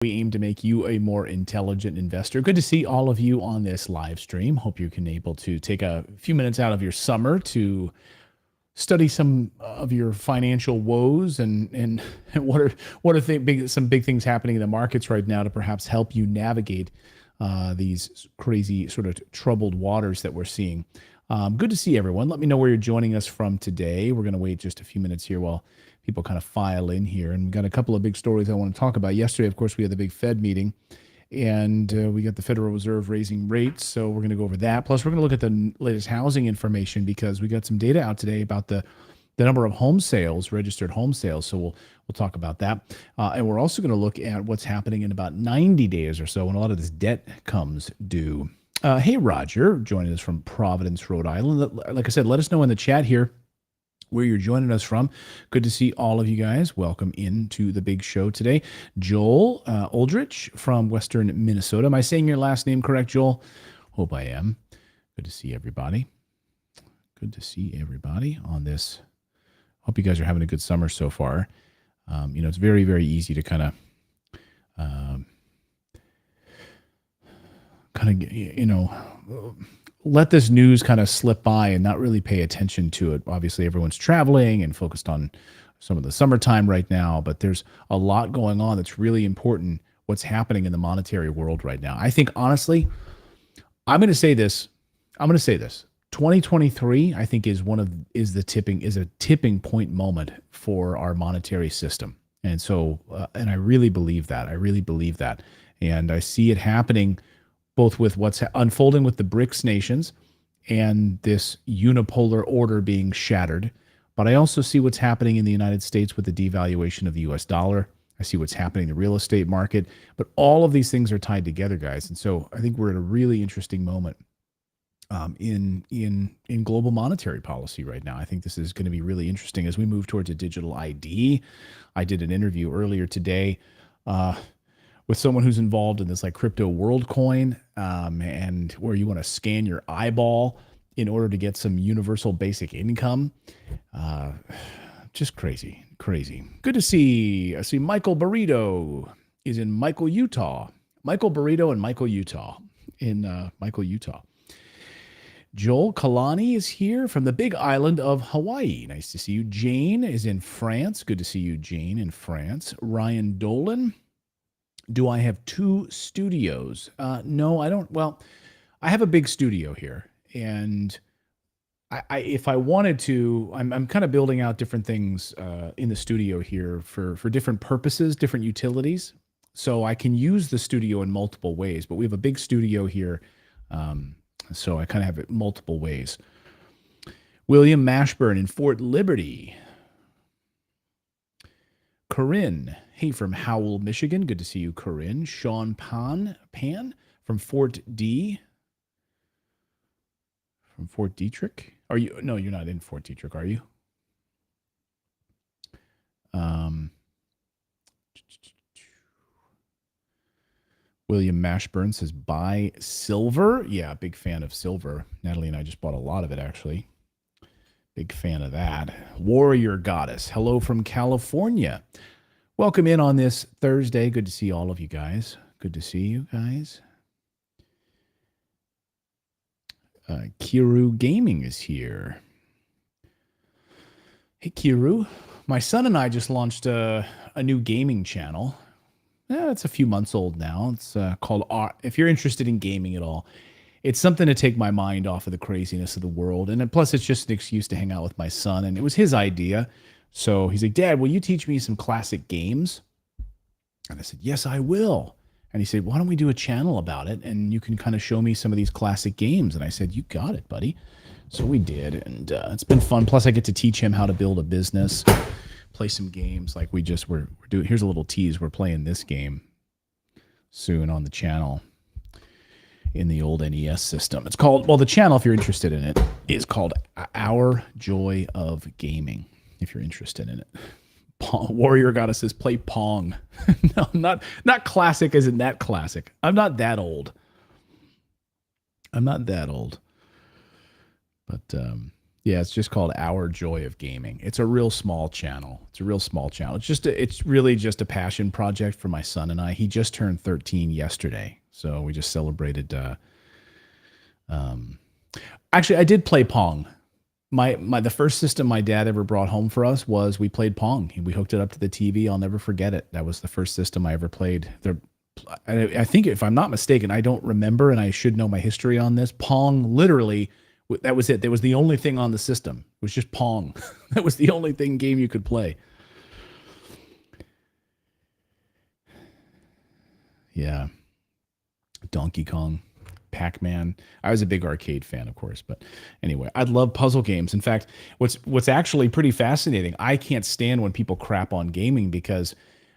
We aim to make you a more intelligent investor. Good to see all of you on this live stream. Hope you can able to take a few minutes out of your summer to study some of your financial woes and some big things happening in the markets right now to perhaps help you navigate these crazy sort of troubled waters that we're seeing. Good to see everyone. Let me know where you're joining us from today. We're going to wait just a few minutes here while people kind of file in here. And we've got a couple of big stories I want to talk about. Yesterday, of course, we had the big Fed meeting, and we got the Federal Reserve raising rates. So we're going to go over that. Plus, we're going to look at the latest housing information because we got some data out today about the number of home sales, registered home sales. So we'll talk about that. And we're also going to look at what's happening in about 90 days or so when a lot of this debt comes due. Hey, Roger, joining us from Providence, Rhode Island. Like I said, let us know in the chat here where you're joining us from. Good to see all of you guys. Welcome into the big show today. Joel Aldrich from Western Minnesota. Am I saying your last name correct, Joel? Hope I am. Good to see everybody. Good to see everybody on this. Hope you guys are having a good summer so far. It's very, very easy to kind of let this news kind of slip by and not really pay attention to it. Obviously, everyone's traveling and focused on some of the summertime right now, but there's a lot going on that's really important, what's happening in the monetary world right now. I think, honestly, I'm going to say this. 2023, I think, is a tipping point moment for our monetary system. And so, and I really believe that. And I see it happening both with what's unfolding with the BRICS nations and this unipolar order being shattered. But I also see what's happening in the United States with the devaluation of the US dollar. I see what's happening in the real estate market. But all of these things are tied together, guys. And so I think we're at a really interesting moment in global monetary policy right now. I think this is going to be really interesting as we move towards a digital ID. I did an interview earlier today with someone who's involved in this like crypto WorldCoin, and where you want to scan your eyeball in order to get some universal basic income. Just crazy. Good to see. I see Michael Burrito is in Utah. Michael Burrito and Michael, Utah. Joel Kalani is here from the big island of Hawaii. Nice to see you. Jane is in France. Good to see you, Jane, in France. Ryan Dolan. Do I have two studios? No, I don't. Well, I have a big studio here, and if I wanted to, I'm kind of building out different things in the studio here for different purposes, different utilities. So I can use the studio in multiple ways, but we have a big studio here, so I kind of have it multiple ways. William Mashburn in Fort Liberty. Corinne, hey, from Howell, Michigan. Good to see you, Corinne. Sean Pan from Fort D. From Fort Detrick. Are you? No, you're not in Fort Detrick, are you? William Mashburn says, buy silver. Yeah, big fan of silver. Natalie and I just bought a lot of it, actually. Big fan of that. Warrior Goddess, hello from California. Welcome in on this Thursday. Good to see all of you guys. Kiru Gaming is here. Hey, Kiru. My son and I just launched a new gaming channel. It's a few months old now. It's called Art. If you're interested in gaming at all, it's something to take my mind off of the craziness of the world. And plus, it's just an excuse to hang out with my son. And it was his idea. So he's like, Dad, will you teach me some classic games? And I said, yes, I will. And he said, why don't we do a channel about it? And you can kind of show me some of these classic games. And I said, you got it, buddy. So we did. And it's been fun. Plus, I get to teach him how to build a business, play some games like we're doing. Here's a little tease. We're playing this game soon on the channel in the old NES system. It's called, well, the channel, if you're interested in it, is called Our Joy of Gaming, if you're interested in it. Warrior Goddess says, play Pong. No, not classic as in that classic. I'm not that old. But Yeah, it's just called Our Joy of Gaming. It's a real small channel. It's a real small channel. It's really just a passion project for my son and I. He just turned 13 yesterday, so we just celebrated. Um, Actually, I did play Pong. My the first system my dad ever brought home for us was we played Pong. We hooked it up to the TV. I'll never forget it. That was the first system I ever played. I think if I'm not mistaken, I don't remember, and I should know my history on this. Pong, literally, that was it. That was the only thing on the system. It was just Pong. That was the only game you could play. Yeah, Donkey Kong. Pac-Man. I was a big arcade fan, of course, but anyway, I love puzzle games. In fact, what's actually pretty fascinating, I can't stand when people crap on gaming because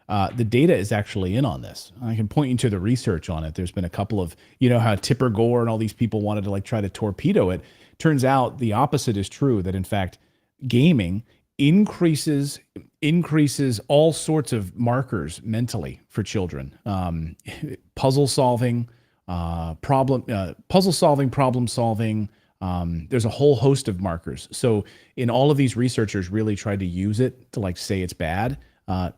the data is actually in on this. I can point you to the research on it. There's been a couple of, how Tipper Gore and all these people wanted to like try to torpedo it. Turns out the opposite is true, that in fact, gaming increases all sorts of markers mentally for children. Puzzle solving, problem solving. There's a whole host of markers. So in all of these researchers really tried to use it to like say it's bad.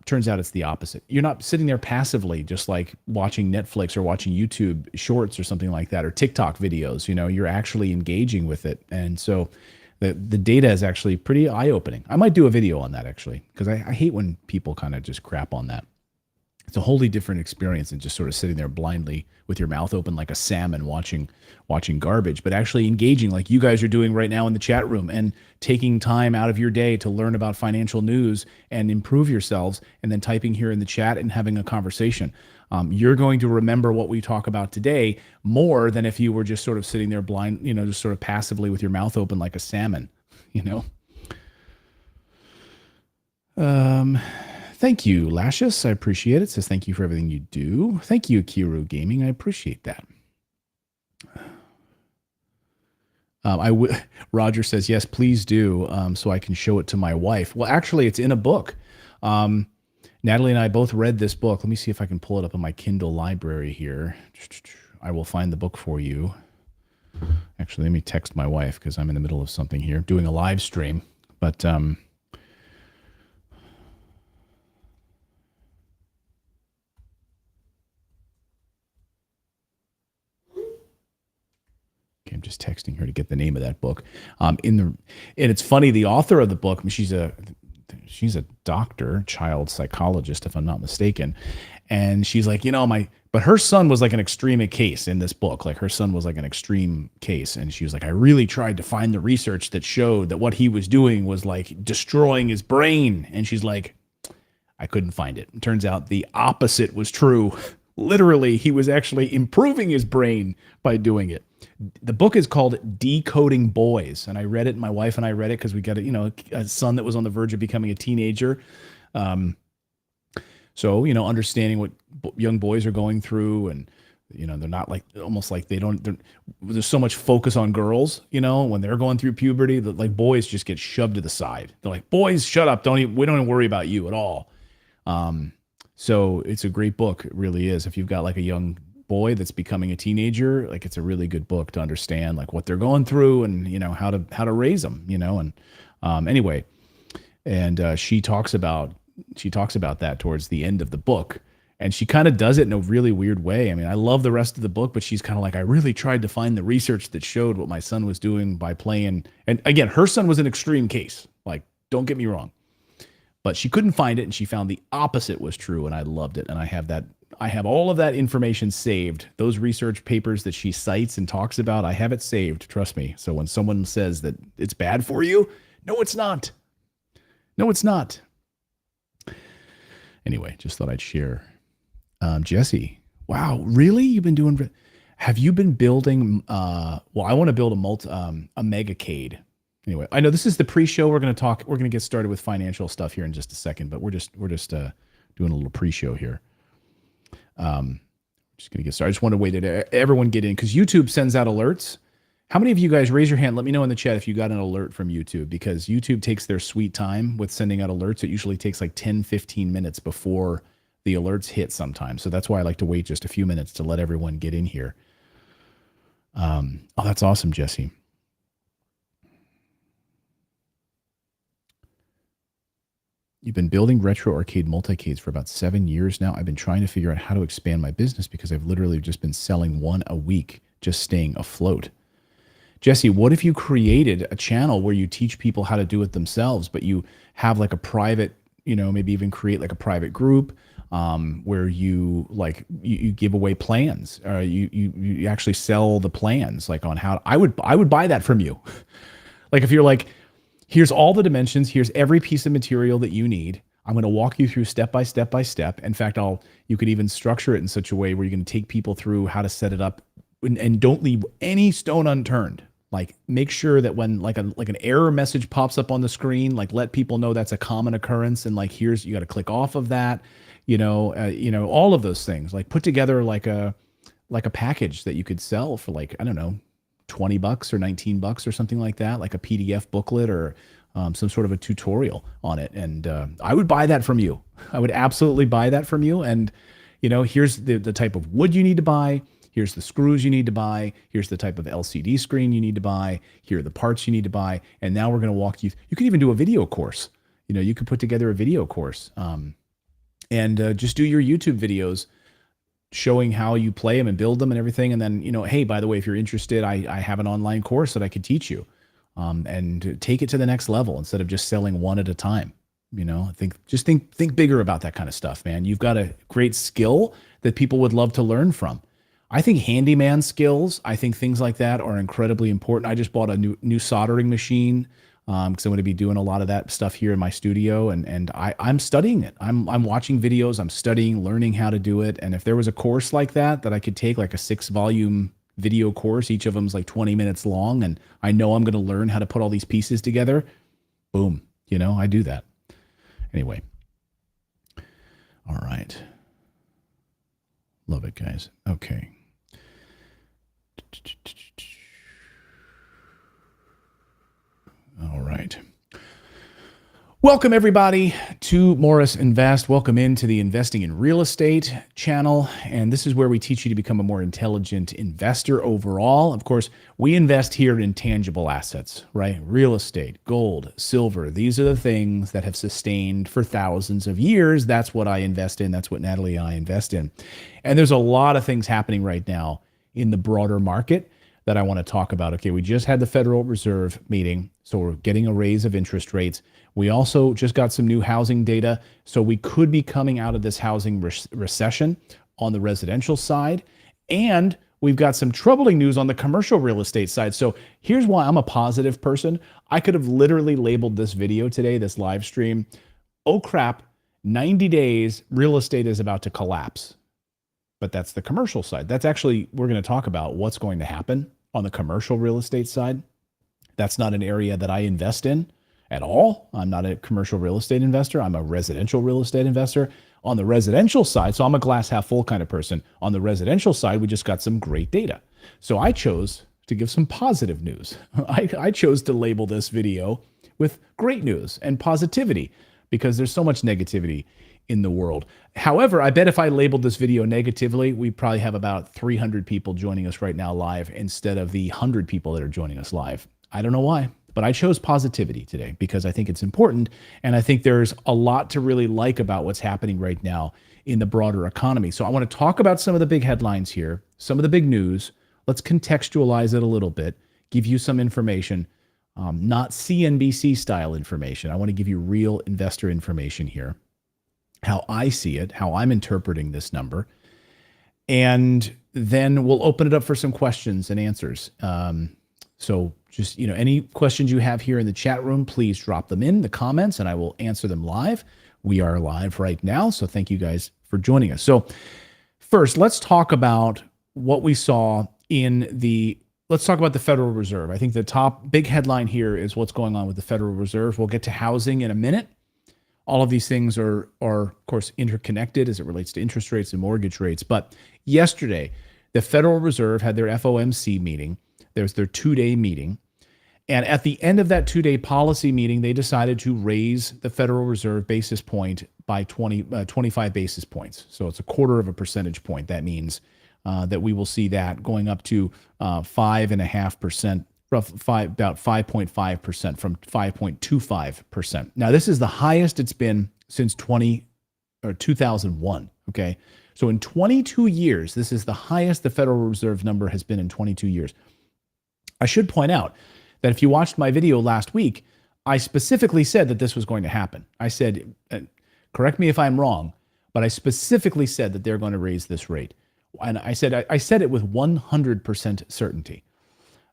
Turns out it's the opposite. You're not sitting there passively, just like watching Netflix or watching YouTube shorts or something like that, or TikTok videos. You're actually engaging with it. And so the data is actually pretty eye-opening. I might do a video on that actually, because I hate when people kind of just crap on that. It's a wholly different experience than just sort of sitting there blindly with your mouth open like a salmon watching garbage, but actually engaging like you guys are doing right now in the chat room and taking time out of your day to learn about financial news and improve yourselves, and then typing here in the chat and having a conversation. You're going to remember what we talk about today more than if you were just sort of sitting there blind, just sort of passively with your mouth open like a salmon, Thank you, Lashes. I appreciate it. Says thank you for everything you do. Thank you, Kiru Gaming. I appreciate that. Roger says, yes, please do, so I can show it to my wife. Well, actually, it's in a book. Natalie and I both read this book. Let me see if I can pull it up in my Kindle library here. I will find the book for you. Actually, let me text my wife because I'm in the middle of something here, doing a live stream. But okay, I'm just texting her to get the name of that book. And it's funny, the author of the book, she's a doctor, child psychologist, if I'm not mistaken. And she's like, but her son was like an extreme case in this book. Like her son was like an extreme case. And she was like, I really tried to find the research that showed that what he was doing was like destroying his brain. And she's like, I couldn't find it. It turns out the opposite was true. Literally, he was actually improving his brain by doing it. The book is called Decoding Boys, and I read it. My wife and I read it because we got a son that was on the verge of becoming a teenager. So understanding what young boys are going through, and they're not like almost like there's so much focus on girls. When they're going through puberty, that like boys just get shoved to the side. They're like, boys, shut up! We don't even worry about you at all. So it's a great book. It really is. If you've got like a young boy that's becoming a teenager, like it's a really good book to understand like what they're going through and how to raise them. Anyway, and she talks about that towards the end of the book, and she kind of does it in a really weird way. I mean, I love the rest of the book, but she's kind of like, I really tried to find the research that showed what my son was doing by playing. And again, her son was an extreme case. Like, don't get me wrong. But she couldn't find it, and she found the opposite was true, and I loved it. And I have all of that information saved. Those research papers that she cites and talks about, I have it saved, trust me. So when someone says that it's bad for you, no, it's not. No, it's not. Anyway, just thought I'd share. Jesse, wow, really? You've been doing, have you been building, I want to build a megacade. Anyway, I know this is the pre-show. We're going to get started with financial stuff here in just a second, but we're just doing a little pre-show here. Just going to get started. I just want to wait to everyone get in because YouTube sends out alerts. How many of you guys, raise your hand, let me know in the chat if you got an alert from YouTube, because YouTube takes their sweet time with sending out alerts. It usually takes like 10, 15 minutes before the alerts hit sometimes. So that's why I like to wait just a few minutes to let everyone get in here. Oh, that's awesome, Jesse. You've been building retro arcade multicades for about 7 years now. I've been trying to figure out how to expand my business because I've literally just been selling one a week, just staying afloat. Jesse, what if you created a channel where you teach people how to do it themselves, but you have like a private, maybe even create like a private group where you give away plans, or you actually sell the plans, like on how I would buy that from you. Like if you're like, here's all the dimensions, here's every piece of material that you need. I'm going to walk you through step by step by step. In fact, you could even structure it in such a way where you're going to take people through how to set it up and don't leave any stone unturned. Like make sure that when like an error message pops up on the screen, like let people know that's a common occurrence. And like, you got to click off of that, all of those things. Like put together like a package that you could sell for like, I don't know, $20 or $19 or something like that, like a PDF booklet or some sort of a tutorial on it. And I would buy that from you. I would absolutely buy that from you. And, here's the type of wood you need to buy. Here's the screws you need to buy. Here's the type of LCD screen you need to buy. Here are the parts you need to buy. And now we're going to walk you. You could even do a video course. You could put together a video course and just do your YouTube videos showing how you play them and build them and everything. And then, hey, by the way, if you're interested, I have an online course that I could teach you and take it to the next level instead of just selling one at a time. Think bigger about that kind of stuff, man. You've got a great skill that people would love to learn from. I think handyman skills, I think things like that are incredibly important. I just bought a new soldering machine because I'm going to be doing a lot of that stuff here in my studio, and I'm studying it. I'm watching videos, I'm studying, learning how to do it. And if there was a course like that I could take, like a 6-volume video course, each of them's like 20 minutes long, and I know I'm going to learn how to put all these pieces together, boom, I do that. Anyway. All right. Love it, guys. Okay. All right. Welcome, everybody, to Morris Invest. Welcome into the Investing in Real Estate channel. And this is where we teach you to become a more intelligent investor overall. Of course, we invest here in tangible assets, right? Real estate, gold, silver. These are the things that have sustained for thousands of years. That's what I invest in. That's what Natalie and I invest in. And there's a lot of things happening right now in the broader market that I want to talk about. Okay, we just had the Federal Reserve meeting, so we're getting a raise of interest rates. We also just got some new housing data, so we could be coming out of this housing recession on the residential side, and we've got some troubling news on the commercial real estate side. So here's why I'm a positive person. I could have literally labeled this video today, this live stream, oh crap, 90 days, real estate is about to collapse. But that's the commercial side. That's actually, we're going to talk about what's going to happen on the commercial real estate side. That's not an area that I invest in at all. I'm not a commercial real estate investor. I'm a residential real estate investor. On the residential side, so I'm a glass half full kind of person. On the residential side, we just got some great data. So I chose to give some positive news. I chose to label this video with great news and positivity because there's so much negativity in the world. However, I bet if I labeled this video negatively, we probably have about 300 people joining us right now live instead of the 100 people that are joining us live. I don't know why, but I chose positivity today because I think it's important. And I think there's a lot to really like about what's happening right now in the broader economy. So I want to talk about some of the big headlines here, some of the big news. Let's contextualize it a little bit, give you some information, not CNBC style information. I want to give you real investor information here, how I see it, how I'm interpreting this number. And then we'll open it up for some questions and answers. So just, any questions you have here in the chat room, please drop them in the comments and I will answer them live. We are live right now. So thank you guys for joining us. So first, let's talk about what we saw let's talk about the Federal Reserve. I think the top big headline here is what's going on with the Federal Reserve. We'll get to housing in a minute. All of these things are of course, interconnected as it relates to interest rates and mortgage rates. But yesterday, the Federal Reserve had their FOMC meeting. There's their 2-day meeting. And at the end of that 2-day policy meeting, they decided to raise the Federal Reserve basis point by 25 basis points. So it's a quarter of a percentage point. That means that we will see that going up to 5.5%. About 5.5% from 5.25%. Now, this is the highest it's been since 2001. Okay. So in 22 years, this is the highest the Federal Reserve number has been in 22 years. I should point out that if you watched my video last week, I specifically said that this was going to happen. I said, correct me if I'm wrong, but I specifically said that they're going to raise this rate. And I said it with 100% certainty.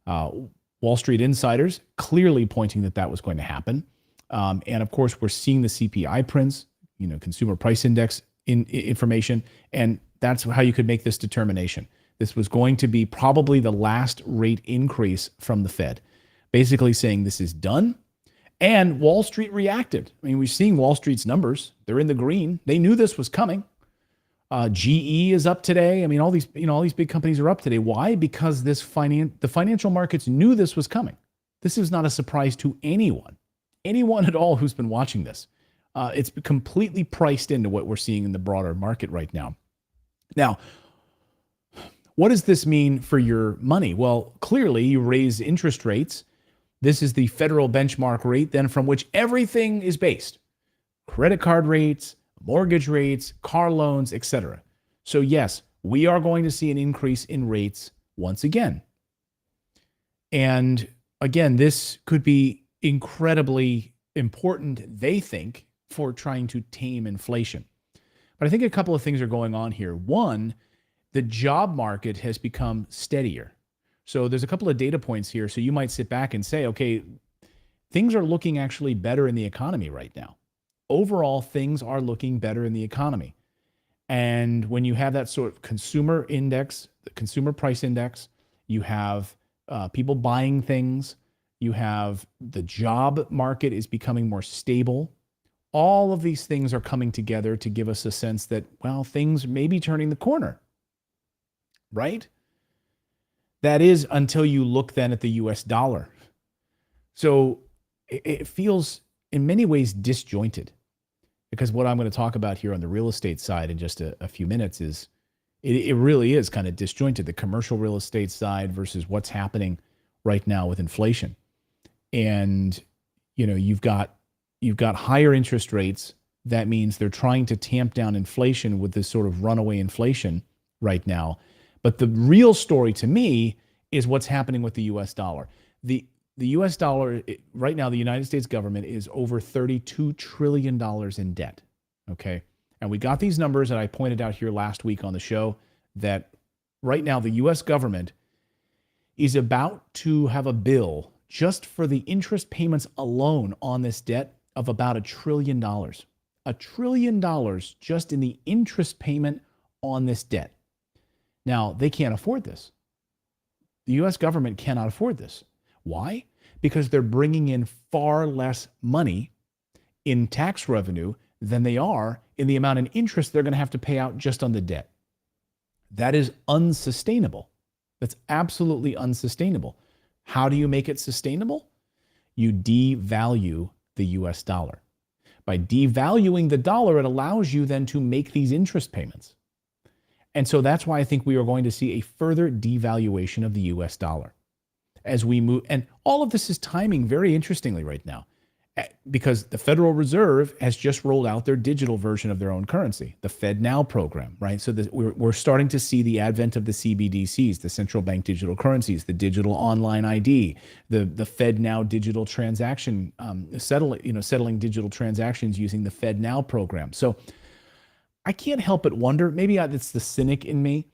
Wall Street insiders clearly pointing that was going to happen. And of course, we're seeing the CPI prints, consumer price index information, and that's how you could make this determination. This was going to be probably the last rate increase from the Fed, basically saying this is done. And Wall Street reacted. I mean, we're seeing Wall Street's numbers. They're in the green. They knew this was coming. GE is up today. I mean, all these big companies are up today. Why? Because the financial markets knew this was coming. This is not a surprise to anyone at all who's been watching this. It's completely priced into what we're seeing in the broader market right now. Now, what does this mean for your money? Well, clearly you raise interest rates. This is the federal benchmark rate then from which everything is based. Credit card rates, mortgage rates, car loans, etc. So yes, we are going to see an increase in rates once again. And again, this could be incredibly important, they think, for trying to tame inflation. But I think a couple of things are going on here. One, the job market has become steadier. So there's a couple of data points here. So you might sit back and say, okay, things are looking actually better in the economy right now. Overall, things are looking better in the economy. And when you have that sort of consumer index, the consumer price index, you have people buying things, you have the job market is becoming more stable. All of these things are coming together to give us a sense that, well, things may be turning the corner, right? That is until you look then at the US dollar. So it feels in many ways disjointed, because what I'm going to talk about here on the real estate side in just a few minutes is it really is kind of disjointed, the commercial real estate side versus what's happening right now with inflation. And, you've got higher interest rates. That means they're trying to tamp down inflation with this sort of runaway inflation right now. But the real story to me is what's happening with the US dollar. The US dollar, right now, the United States government is over $32 trillion in debt, okay? And we got these numbers, and I pointed out here last week on the show that right now the US government is about to have a bill just for the interest payments alone on this debt of about $1 trillion. $1 trillion just in the interest payment on this debt. Now, they can't afford this. The U.S. government cannot afford this. Why? Because they're bringing in far less money in tax revenue than they are in the amount of interest they're going to have to pay out just on the debt. That is unsustainable. That's absolutely unsustainable. How do you make it sustainable? You devalue the U.S. dollar. By devaluing the dollar, it allows you then to make these interest payments. And so that's why I think we are going to see a further devaluation of the US dollar as we move. And all of this is timing very interestingly right now, because the Federal Reserve has just rolled out their digital version of their own currency, the Fed Now program, right? So we're starting to see the advent of the CBDCs, the central bank digital currencies, the digital online ID, the Fed Now digital transaction, settling digital transactions using the Fed Now program. So I can't help but wonder, maybe it's the cynic in me,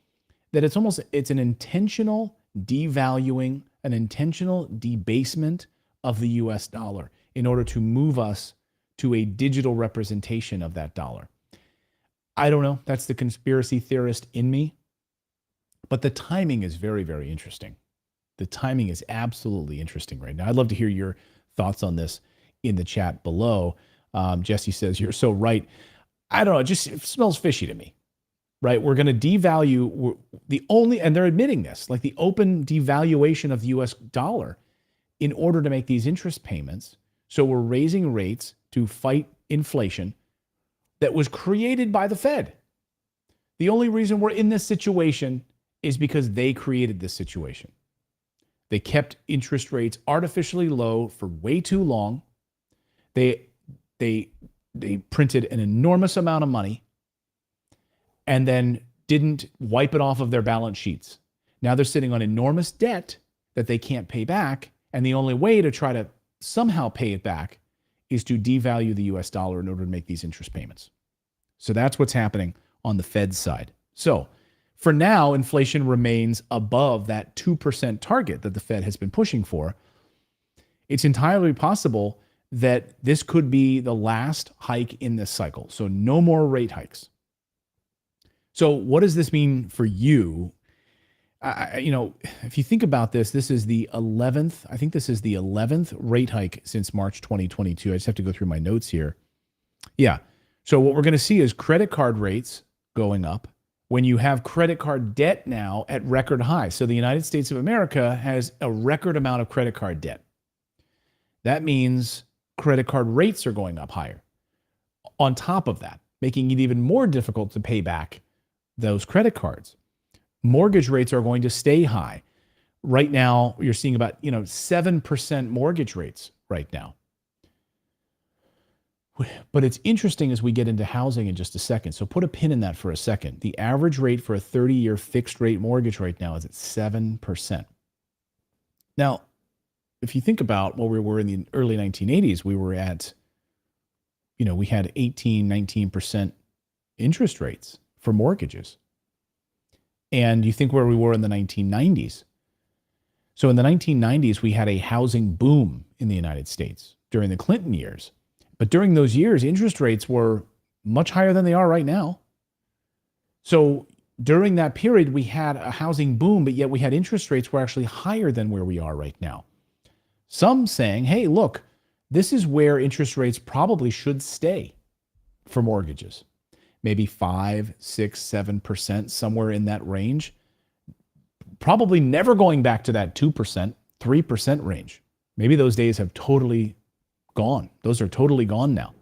that it's an intentional devaluing, an intentional debasement of the US dollar in order to move us to a digital representation of that dollar. I don't know. That's the conspiracy theorist in me. But the timing is very, very interesting. The timing is absolutely interesting right now. I'd love to hear your thoughts on this in the chat below. Jesse says, you're so right. I don't know, it smells fishy to me, right? We're going to devalue and they're admitting this, like the open devaluation of the US dollar in order to make these interest payments. So we're raising rates to fight inflation that was created by the Fed. The only reason we're in this situation is because they created this situation. They kept interest rates artificially low for way too long. They They printed an enormous amount of money and then didn't wipe it off of their balance sheets. Now they're sitting on enormous debt that they can't pay back. And the only way to try to somehow pay it back is to devalue the US dollar in order to make these interest payments. So that's what's happening on the Fed side. So for now, inflation remains above that 2% target that the Fed has been pushing for. It's entirely possible that this could be the last hike in this cycle. So no more rate hikes. So what does this mean for you? If you think about this, this is the 11th, I think this is the 11th rate hike since March 2022. I just have to go through my notes here. Yeah. So what we're going to see is credit card rates going up when you have credit card debt now at record highs. So the United States of America has a record amount of credit card debt. That means credit card rates are going up higher. On top of that, making it even more difficult to pay back those credit cards. Mortgage rates are going to stay high. Right now, you're seeing about 7% mortgage rates right now. But it's interesting as we get into housing in just a second. So put a pin in that for a second. The average rate for a 30-year fixed rate mortgage right now is at 7%. Now, if you think about what we were in the early 1980s, we were at, we had 18, 19% interest rates for mortgages. And you think where we were in the 1990s. So in the 1990s, we had a housing boom in the United States during the Clinton years. But during those years, interest rates were much higher than they are right now. So during that period, we had a housing boom, but yet we had interest rates were actually higher than where we are right now. Some saying, hey, look, this is where interest rates probably should stay for mortgages. Maybe 5, 6, 7%, somewhere in that range. Probably never going back to that 2%, 3% range. Maybe those days have totally gone. Those are totally gone now.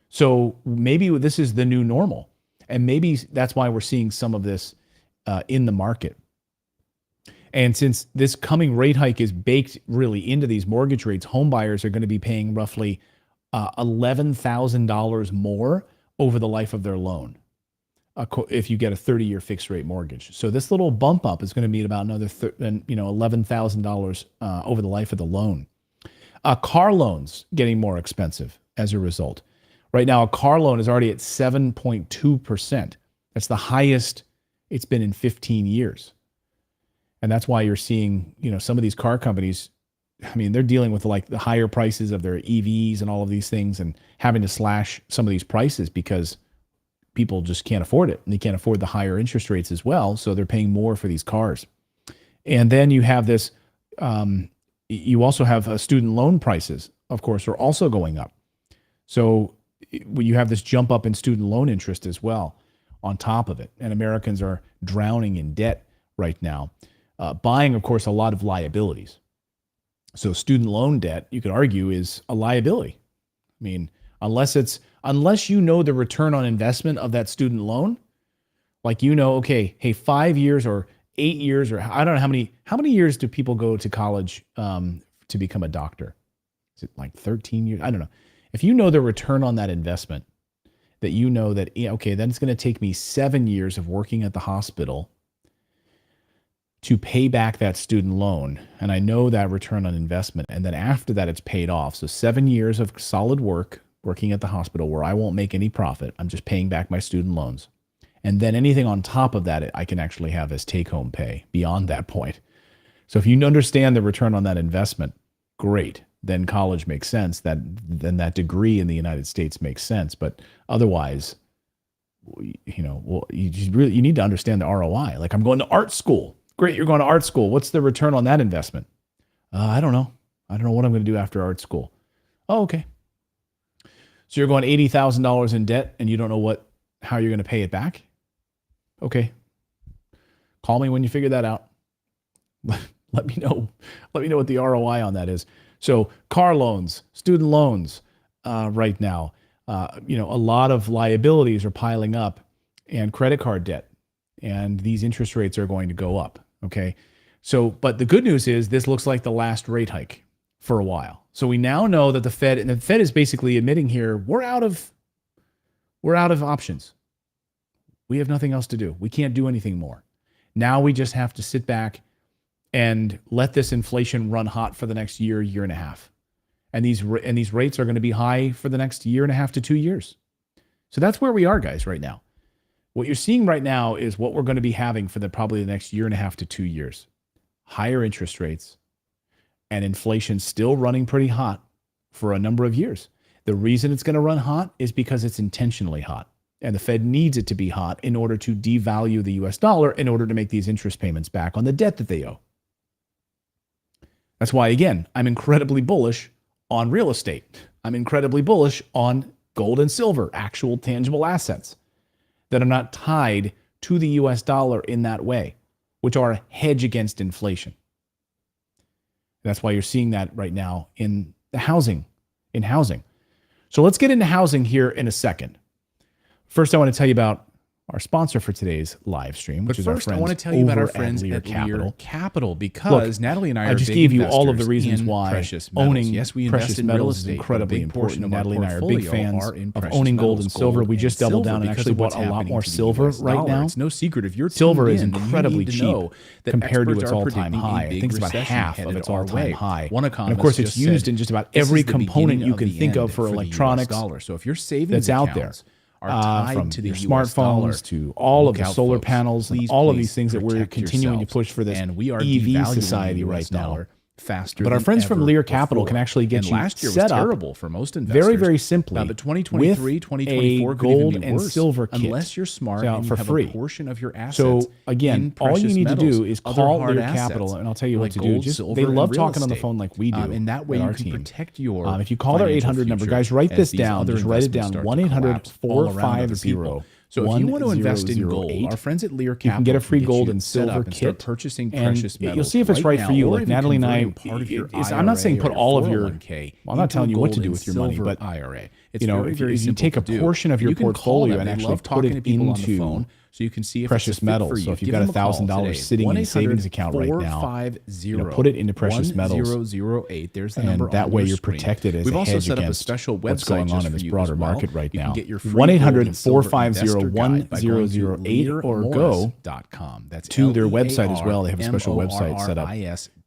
So maybe this is the new normal. And maybe that's why we're seeing some of this in the market. And since this coming rate hike is baked really into these mortgage rates, home buyers are going to be paying roughly $11,000 more over the life of their loan if you get a 30-year fixed rate mortgage. So this little bump up is going to be about another $11,000 over the life of the loan. Car loans getting more expensive as a result. Right now, a car loan is already at 7.2%. That's the highest it's been in 15 years. And that's why you're seeing, some of these car companies, they're dealing with like the higher prices of their EVs and all of these things and having to slash some of these prices because people just can't afford it. And they can't afford the higher interest rates as well. So they're paying more for these cars. And then you have this, you also have student loan prices, of course, are also going up. So you have this jump up in student loan interest as well on top of it. And Americans are drowning in debt right now, buying, of course, a lot of liabilities. So student loan debt, you could argue, is a liability. Unless you know the return on investment of that student loan, like okay, hey, 5 years or 8 years, or I don't know how many years do people go to college to become a doctor? Is it like 13 years? I don't know. If you know the return on that investment, that okay, then it's going to take me 7 years of working at the hospital to pay back that student loan. And I know that return on investment. And then after that, it's paid off. So 7 years of solid work, working at the hospital where I won't make any profit. I'm just paying back my student loans. And then anything on top of that, I can actually have as take-home pay beyond that point. So if you understand the return on that investment, great. Then college makes sense. Then that degree in the United States makes sense. But otherwise, you need to understand the ROI. Like, I'm going to art school. Great, you're going to art school. What's the return on that investment? I don't know. I don't know what I'm going to do after art school. Oh, okay. So you're going $80,000 in debt and you don't know how you're going to pay it back? Okay. Call me when you figure that out. Let me know what the ROI on that is. So car loans, student loans, right now, a lot of liabilities are piling up, and credit card debt, and these interest rates are going to go up. Okay. So, but the good news is this looks like the last rate hike for a while. So we now know that the Fed is basically admitting here, we're out of options. We have nothing else to do. We can't do anything more. Now we just have to sit back and let this inflation run hot for the next year and a half. And these rates are going to be high for the next year and a half to 2 years. So that's where we are, guys, right now. What you're seeing right now is what we're going to be having for probably the next year and a half to 2 years. Higher interest rates and inflation still running pretty hot for a number of years. The reason it's going to run hot is because it's intentionally hot. And the Fed needs it to be hot in order to devalue the US dollar in order to make these interest payments back on the debt that they owe. That's why, again, I'm incredibly bullish on real estate. I'm incredibly bullish on gold and silver, actual tangible assets that are not tied to the US dollar in that way, which are a hedge against inflation. That's why you're seeing that right now in housing. So let's get into housing here in a second. First, I want to tell you about our sponsor for today's live stream, which is our friends. I want to tell you about our friends Lear at Capital. Lear Capital because Look, Natalie and I I are just big gave you all of the investors reasons in why precious metals. owning Yes, we precious invest in real metals is estate, incredibly but a big portion important. of our Natalie and I are big portfolio fans are in of precious owning gold metals, and silver. We just doubled silver down and because actually of what's bought a lot happening more to the silver US right dollar. now. It's no secret if you're Silver tuned is in, then you incredibly need to cheap know that compared to its experts are all-time predicting a high. I big think it's about recession half of headed its our all-time way. high. One And of economist course, it's just used said, in just about "This is every the component beginning you of can the think of end for the US electronics dollar." So if your savings that's out there accounts are tied from to the your US dollar, smartphones to all of look the out, solar folks. panels and Please, all of please these things that we're protect continuing to yourselves. push for this And we are EV devaluing society the right US now. dollar faster But our than friends from ever Lear Capital before. can actually get And you last year was set up terrible for most investors. very, very simply but 2023, with 2024 a could even gold be and worse silver kit unless you're smart out and you for have free. a portion of your assets So again, in all you precious need to metals, do is other call hard Lear assets, Capital, and I'll tell you like what to do. gold, Just silver, they and love real talking on the estate. phone like we do. And that way with you our can team. protect your If you call their financial 800 number, future guys, write as this these down. other Just write it investments down. start to collapse all around other people. 1-800-450. So if you want to invest in 1008, gold, our friends at Lear you Capital can get a free gold you and set silver up and start kit, purchasing and precious metals. you'll see if it's right for you. Now, Like Natalie and I, part of your I'm not saying IRA put or all of your. 401k Well, I'm not telling you what to into do gold with your and money, silver but IRA. It's you know, very, if very you simple take a to do. portion of your You can call portfolio them. and They actually love put talking it to people on the into phone, so you can see if precious it's a fit metals. for So you. if you've Give got them a call $1,000 today. sitting in a savings account right now, 1-800-450 put it into precious metals. 1008. There's the number And that on way your you're screen. protected as We've a also hedge set up a against special what's website going on just in for this you broader as well. market right You now. can get your free gold and silver investor guide by going to 1-800-450-1008 or go learmorris.com. That's to their website as well. They have a special website set up,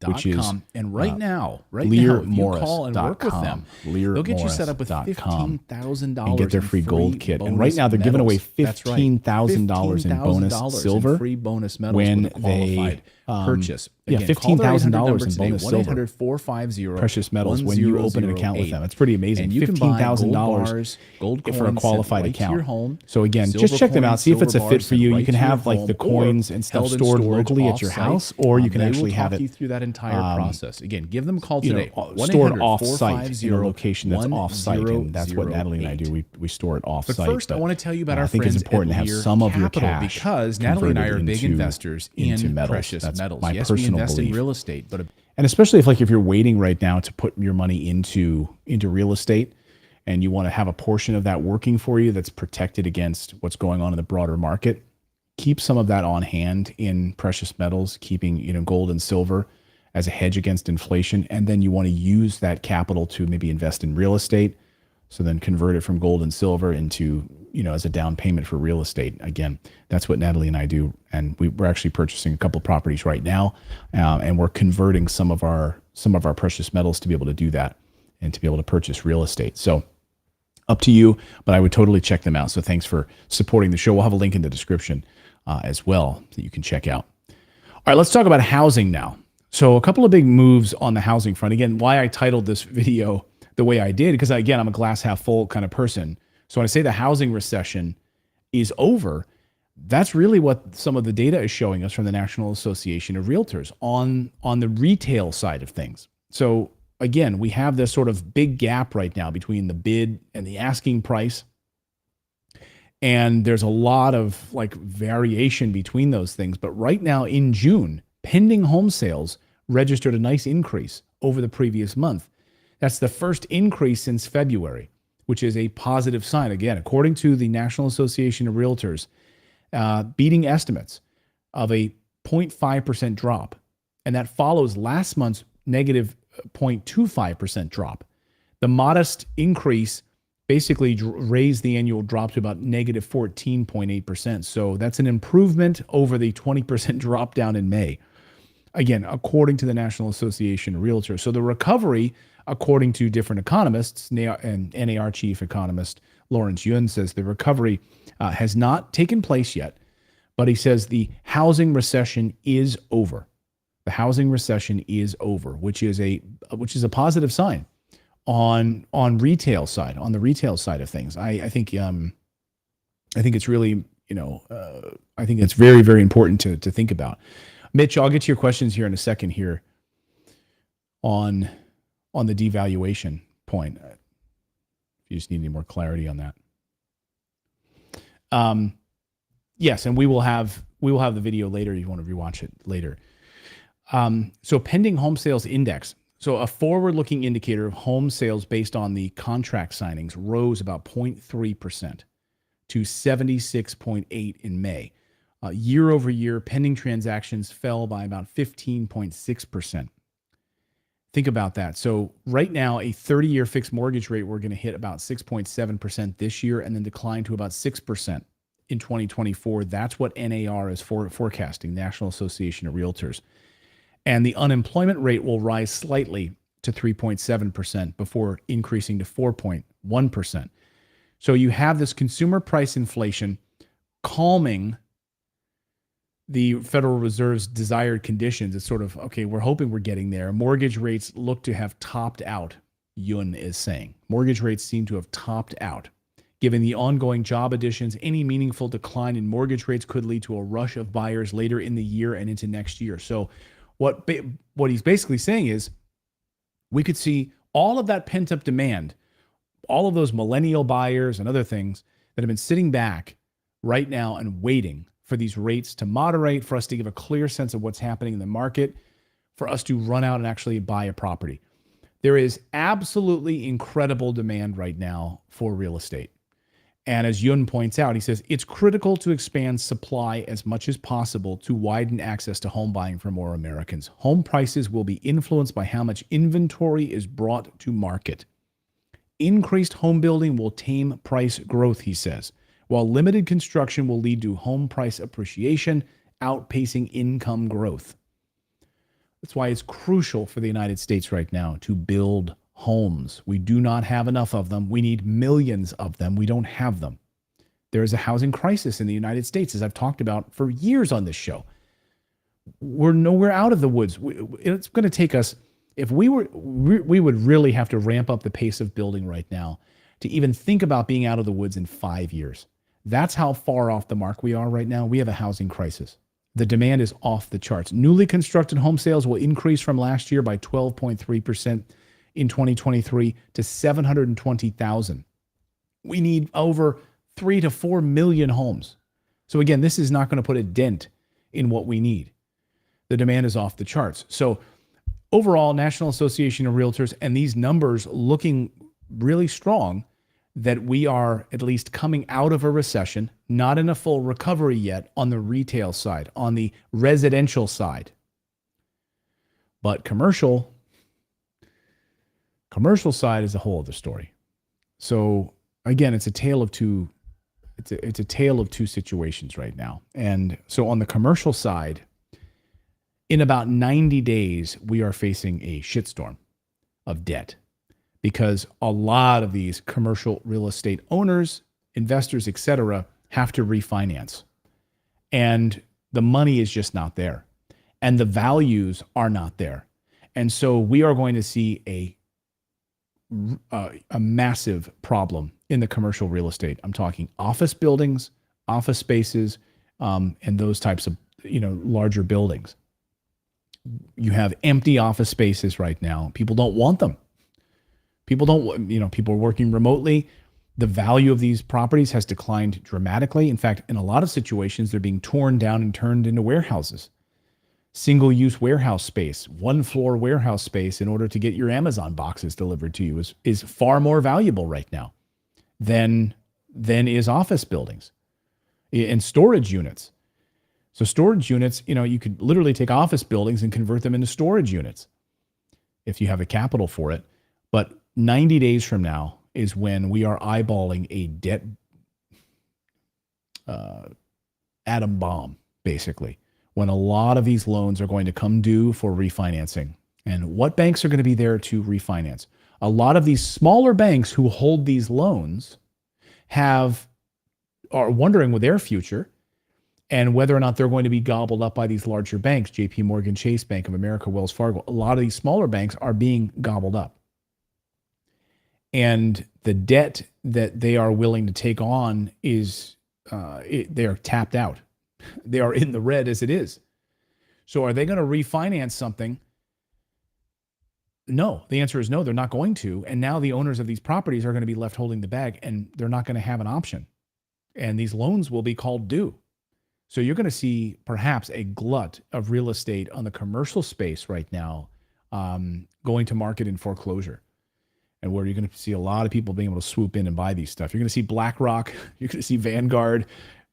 which is and right now, if you call and work with learmorris.com. them, they'll get you set up with $15,000 and get their free gold kit. And right now they're giving away $15,000 in bonus silver free bonus metals when with a qualified they purchase. Again, $15,000 in bonus silver. 1-800-450 Precious metals when you open an account with them. It's pretty amazing. And you can buy $15,000 gold coins for a qualified right to account. your home. So again, Silver just check them out. coins, See if it's a silver fit for bars you. sent You can right to have your like the home, or coins and stuff held in stored storage locally at your offsite. house, or you can They actually will have talk you it through that entire process. Again, give them a call you today. know, stored off-site in a location that's off-site, and that's what Natalie and I do. We store it off-site. But first, I want to tell you about our I think friends it's important to at have Lear some of your Capital cash because Natalie and I are big investors into in metals. precious That's metals. my Yes, we personal invest in belief. real estate, but And especially if you're waiting right now to put your money into real estate, and you want to have a portion of that working for you that's protected against what's going on in the broader market, keep some of that on hand in precious metals, keeping gold and silver as a hedge against inflation. And then you want to use that capital to maybe invest in real estate. So then convert it from gold and silver into, as a down payment for real estate. Again, that's what Natalie and I do. And we're actually purchasing a couple properties right now. And we're converting some of our precious metals to be able to do that and to be able to purchase real estate. So up to you, but I would totally check them out. So thanks for supporting the show. We'll have a link in the description as well that you can check out. All right, let's talk about housing now. So a couple of big moves on the housing front. Again, why I titled this video the way I did, because again, I'm a glass half full kind of person. So when I say the housing recession is over, that's really what some of the data is showing us from the National Association of Realtors on the retail side of things. So again, we have this sort of big gap right now between the bid and the asking price. And there's a lot of variation between those things. But right now in June, pending home sales registered a nice increase over the previous month. That's the first increase since February, which is a positive sign. Again, according to the National Association of Realtors, beating estimates of a 0.5% drop. And that follows last month's negative 0.25% drop. The modest increase basically raised the annual drop to about negative 14.8%. So that's an improvement over the 20% drop down in May. Again, according to the National Association of Realtors. So the recovery, according to different economists, and NAR chief economist Lawrence Yun says the recovery has not taken place yet, but he says the housing recession is over. The housing recession is over, which is a positive sign on the retail side of things. I think it's really, I think it's very, very important to think about. Mitch, I'll get to your questions here in a second here on the devaluation point. If you just need any more clarity on that. Yes, and we will have the video later if you want to rewatch it later. So pending home sales index. So a forward-looking indicator of home sales based on the contract signings rose about 0.3% to 76.8 in May. Year over year, pending transactions fell by about 15.6%. Think about that. So right now, a 30-year fixed mortgage rate, we're going to hit about 6.7% this year and then decline to about 6% in 2024. That's what NAR is forecasting, National Association of Realtors. And the unemployment rate will rise slightly to 3.7% before increasing to 4.1%. So you have this consumer price inflation calming the Federal Reserve's desired conditions. It's sort of, okay, we're hoping we're getting there. Mortgage rates look to have topped out, Yun is saying. Mortgage rates seem to have topped out. Given the ongoing job additions, any meaningful decline in mortgage rates could lead to a rush of buyers later in the year and into next year. So what he's basically saying is we could see all of that pent-up demand, all of those millennial buyers and other things that have been sitting back right now and waiting for these rates to moderate, for us to give a clear sense of what's happening in the market, for us to run out and actually buy a property. There is absolutely incredible demand right now for real estate. And as Yun points out, he says it's critical to expand supply as much as possible to widen access to home buying for more Americans. Home prices will be influenced by how much inventory is brought to market. Increased home building will tame price growth, he says, while limited construction will lead to home price appreciation, outpacing income growth. That's why it's crucial for the United States right now to build homes. We do not have enough of them. We need millions of them. We don't have them. There is a housing crisis in the United States, as I've talked about for years on this show. We're nowhere out of the woods. It's going to take us, if we would really have to ramp up the pace of building right now to even think about being out of the woods in 5 years. That's how far off the mark we are right now. We have a housing crisis. The demand is off the charts. Newly constructed home sales will increase from last year by 12.3% in 2023 to 720,000. We need over 3 to 4 million homes. So again, this is not going to put a dent in what we need. The demand is off the charts. So overall, National Association of Realtors and these numbers looking really strong that we are at least coming out of a recession, not in a full recovery yet on the retail side, on the residential side. But commercial side is a whole other story. So again, it's a tale of two. It's a tale of two situations right now. And so on the commercial side, in about 90 days, we are facing a shitstorm of debt because a lot of these commercial real estate owners, investors, et cetera, have to refinance. And the money is just not there. And the values are not there. And so we are going to see a massive problem in the commercial real estate. I'm talking office buildings, office spaces, and those types of larger buildings. You have empty office spaces right now. People don't want them. People are working remotely. The value of these properties has declined dramatically. In fact, in a lot of situations, they're being torn down and turned into warehouses. Single-use warehouse space, one-floor warehouse space in order to get your Amazon boxes delivered to you is far more valuable right now than is office buildings and storage units. So storage units, you could literally take office buildings and convert them into storage units. if you have the capital for it. But 90 days from now is when we are eyeballing a debt atom bomb, basically, when a lot of these loans are going to come due for refinancing. And what banks are going to be there to refinance? A lot of these smaller banks who hold these loans are wondering with their future and whether or not they're going to be gobbled up by these larger banks, JP Morgan Chase, Bank of America, Wells Fargo. A lot of these smaller banks are being gobbled up. And the debt that they are willing to take on is they are tapped out. They are in the red as it is. So are they going to refinance something? No. The answer is no, they're not going to. And now the owners of these properties are going to be left holding the bag, and they're not going to have an option. And these loans will be called due. So you're going to see perhaps a glut of real estate on the commercial space right now going to market in foreclosure. And where you're going to see a lot of people being able to swoop in and buy these stuff. You're going to see BlackRock, you're going to see Vanguard,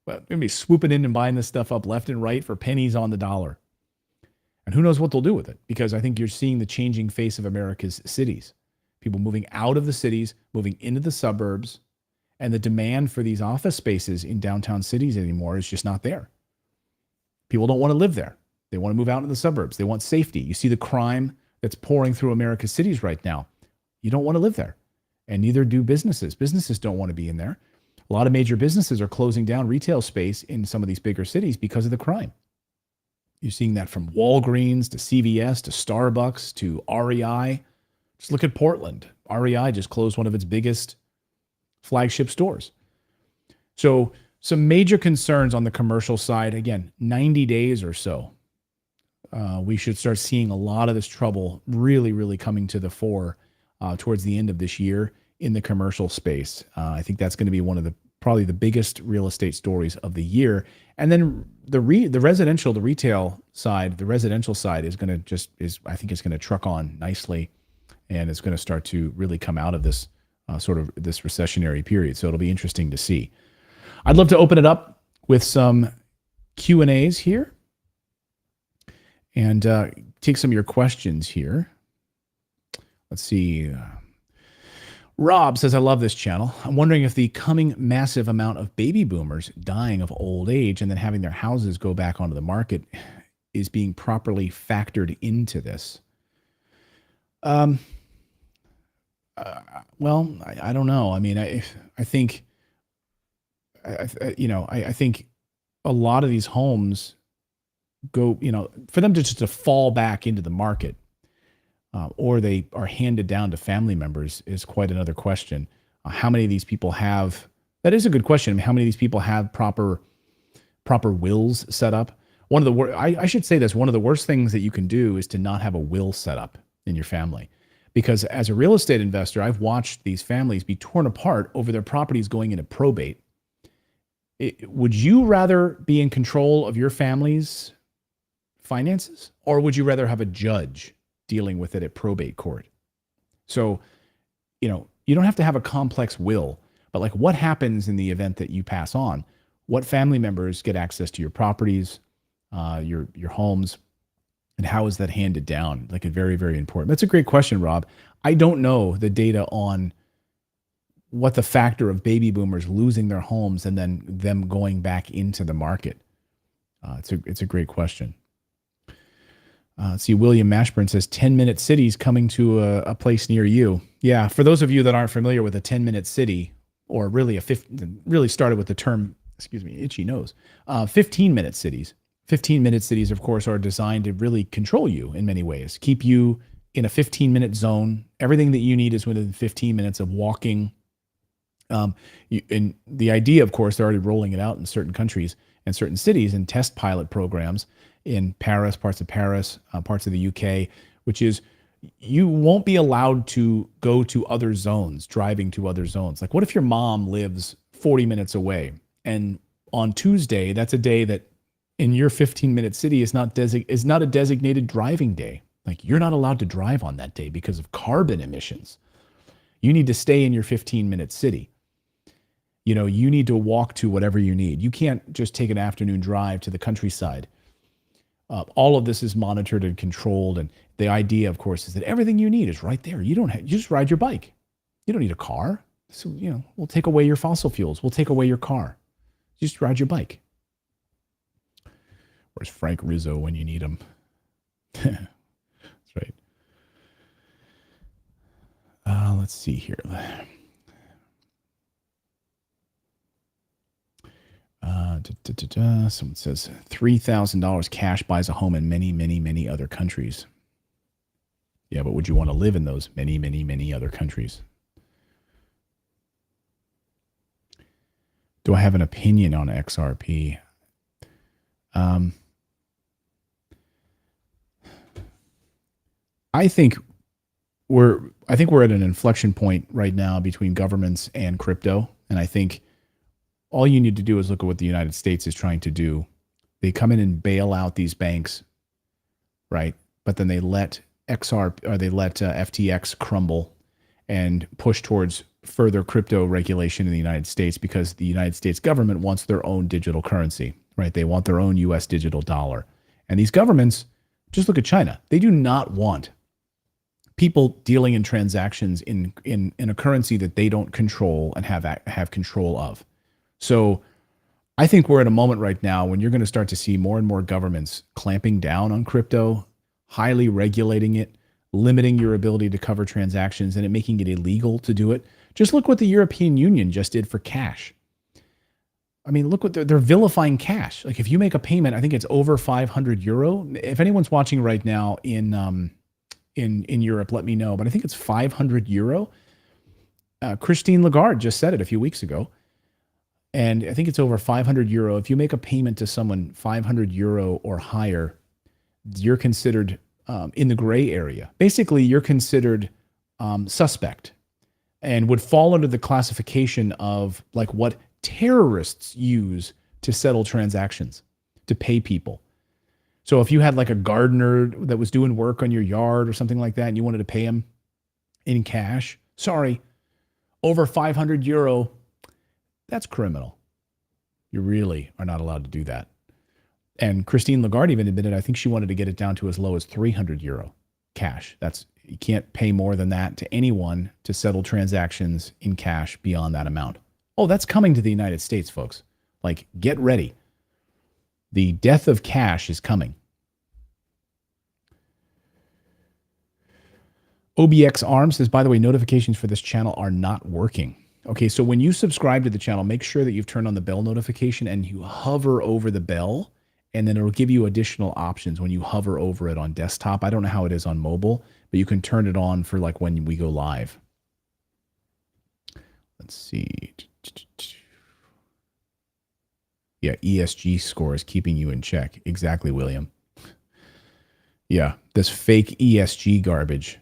they're going to be swooping in and buying this stuff up left and right for pennies on the dollar. And who knows what they'll do with it? Because I think you're seeing the changing face of America's cities. People moving out of the cities, moving into the suburbs, and the demand for these office spaces in downtown cities anymore is just not there. People don't want to live there. They want to move out into the suburbs. They want safety. You see the crime that's pouring through America's cities right now. You don't want to live there, and neither do businesses. Businesses don't want to be in there. A lot of major businesses are closing down retail space in some of these bigger cities because of the crime. You're seeing that from Walgreens to CVS to Starbucks to REI. Just look at Portland. REI just closed one of its biggest flagship stores. So some major concerns on the commercial side. Again, 90 days or so. We should start seeing a lot of this trouble really, really coming to the fore towards the end of this year in the commercial space. I think that's going to be one of probably the biggest real estate stories of the year. And then the residential side is going to I think it's going to truck on nicely, and it's going to start to really come out of this sort of this recessionary period. So it'll be interesting to see. I'd love to open it up with some Q&As here and take some of your questions here. Let's see. Rob says, I love this channel. I'm wondering if the coming massive amount of baby boomers dying of old age and then having their houses go back onto the market is being properly factored into this. Well, I don't know. I mean, I think, I think a lot of these homes go, for them to fall back into the market, or they are handed down to family members is quite another question. How many of these people have? That is a good question. I mean, how many of these people have proper wills set up? One of the I should say this. One of the worst things that you can do is to not have a will set up in your family, because as a real estate investor, I've watched these families be torn apart over their properties going into probate. Would you rather be in control of your family's finances, or would you rather have a judge dealing with it at probate court? So, you don't have to have a complex will, but like, what happens in the event that you pass on? What family members get access to your properties, your homes, and how is that handed down? Like, a very, very important. That's a great question, Rob. I don't know the data on what the factor of baby boomers losing their homes and then them going back into the market. It's a great question. Let's see, William Mashburn says 10-minute cities coming to a place near you. Yeah, for those of you that aren't familiar with a 10-minute city, or really really started with the term, itchy nose, 15-minute cities. 15-minute cities, of course, are designed to really control you in many ways, keep you in a 15-minute zone. Everything that you need is within 15 minutes of walking. And the idea, of course, they're already rolling it out in certain countries and certain cities in test pilot programs in Paris, parts of the UK, which is you won't be allowed to go to other zones, driving to other zones. Like, what if your mom lives 40 minutes away, and on Tuesday, that's a day that in your 15-minute city is not a designated driving day. Like, you're not allowed to drive on that day because of carbon emissions. You need to stay in your 15-minute city. You need to walk to whatever you need. You can't just take an afternoon drive to the countryside All of this is monitored and controlled. And the idea, of course, is that everything you need is right there. You just ride your bike. You don't need a car. So, we'll take away your fossil fuels. We'll take away your car. Just ride your bike. Where's Frank Rizzo when you need him? That's right. Let's see here. Someone says $3,000 cash buys a home in many, many, many other countries. Yeah, but would you want to live in those many, many, many other countries? Do I have an opinion on XRP? I think we're at an inflection point right now between governments and crypto, and I think all you need to do is look at what the United States is trying to do. They come in and bail out these banks, right? But then they let FTX crumble and push towards further crypto regulation in the United States because the United States government wants their own digital currency, right? They want their own US digital dollar. And these governments, just look at China. They do not want people dealing in transactions in a currency that they don't control and have control of. So I think we're at a moment right now when you're going to start to see more and more governments clamping down on crypto, highly regulating it, limiting your ability to cover transactions, and making it illegal to do it. Just look what the European Union just did for cash. I mean, look what they're vilifying cash. Like if you make a payment, I think it's over 500 euro. If anyone's watching right now in Europe, let me know. But I think it's 500 euro. Christine Lagarde just said it a few weeks ago. And I think it's over 500 euro. If you make a payment to someone 500 euro or higher, you're considered in the gray area. Basically, you're considered suspect and would fall under the classification of like what terrorists use to settle transactions, to pay people. So if you had like a gardener that was doing work on your yard or something like that, and you wanted to pay him in cash, sorry, over 500 euro, that's criminal. You really are not allowed to do that. And Christine Lagarde even admitted, I think she wanted to get it down to as low as 300 euro cash. You can't pay more than that to anyone to settle transactions in cash beyond that amount. Oh, that's coming to the United States, folks. Like, get ready. The death of cash is coming. OBX Arms says, by the way, notifications for this channel are not working. Okay, so when you subscribe to the channel, make sure that you've turned on the bell notification and you hover over the bell, and then it'll give you additional options when you hover over it on desktop. I don't know how it is on mobile, but you can turn it on for like when we go live. Let's see. Yeah, ESG score is keeping you in check. Exactly, William. Yeah, this fake ESG garbage.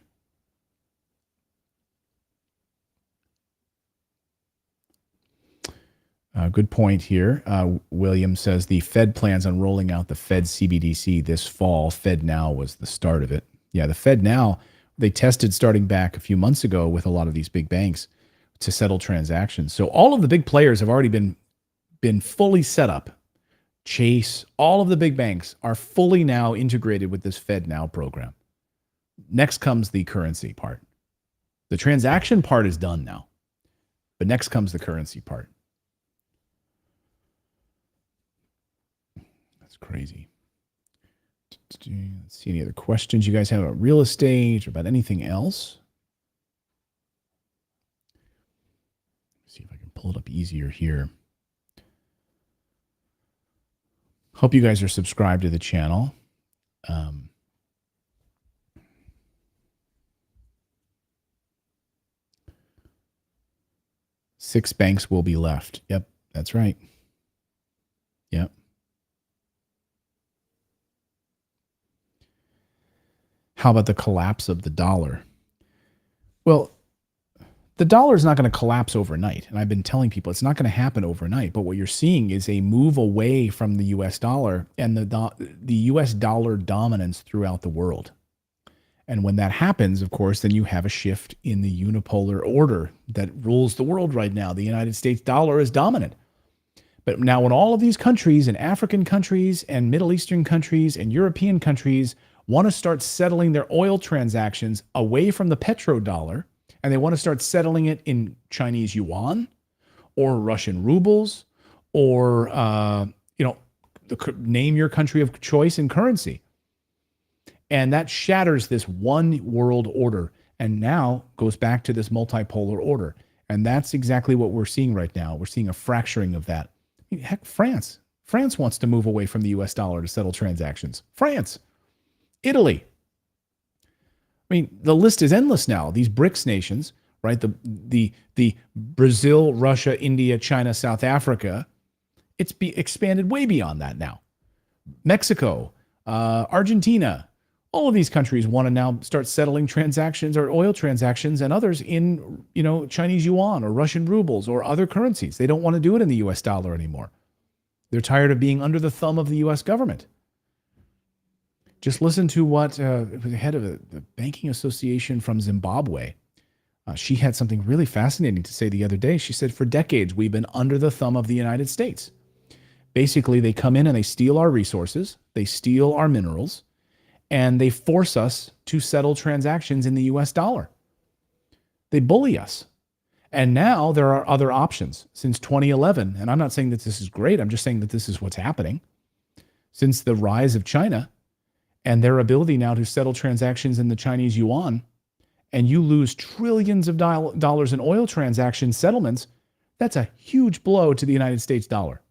Good point here. William says the Fed plans on rolling out the Fed CBDC this fall. Fed Now was the start of it. Yeah, the Fed Now, they tested starting back a few months ago with a lot of these big banks to settle transactions. So all of the big players have already been fully set up. Chase, all of the big banks are fully now integrated with this Fed Now program. Next comes the currency part. The transaction part is done now, but next comes the currency part. Crazy. Let's see any other questions you guys have about real estate or about anything else. Let's see if I can pull it up easier here. Hope you guys are subscribed to the channel. 6 banks will be left. Yep, that's right. Yep. How about the collapse of the dollar? Well, the dollar is not going to collapse overnight. And I've been telling people it's not going to happen overnight. But what you're seeing is a move away from the US dollar and the US dollar dominance throughout the world. And when that happens, of course, then you have a shift in the unipolar order that rules the world right now. The United States dollar is dominant. But now when all of these countries and African countries and Middle Eastern countries and European countries want to start settling their oil transactions away from the petrodollar, and they want to start settling it in Chinese yuan or Russian rubles or, name your country of choice in currency. And that shatters this one world order and now goes back to this multipolar order. And that's exactly what we're seeing right now. We're seeing a fracturing of that. Heck, France wants to move away from the US dollar to settle transactions. France, Italy. I mean, the list is endless now. These BRICS nations, right? The Brazil, Russia, India, China, South Africa, it's expanded way beyond that now. Mexico, Argentina, all of these countries want to now start settling transactions or oil transactions and others in, Chinese yuan or Russian rubles or other currencies. They don't want to do it in the US dollar anymore. They're tired of being under the thumb of the US government. Just listen to what the head of the Banking Association from Zimbabwe, she had something really fascinating to say the other day. She said, for decades, we've been under the thumb of the United States. Basically, they come in and they steal our resources, they steal our minerals, and they force us to settle transactions in the US dollar. They bully us. And now there are other options. Since 2011, and I'm not saying that this is great, I'm just saying that this is what's happening. Since the rise of China and their ability now to settle transactions in the Chinese yuan, and you lose trillions of dollars in oil transaction settlements, that's a huge blow to the United States dollar.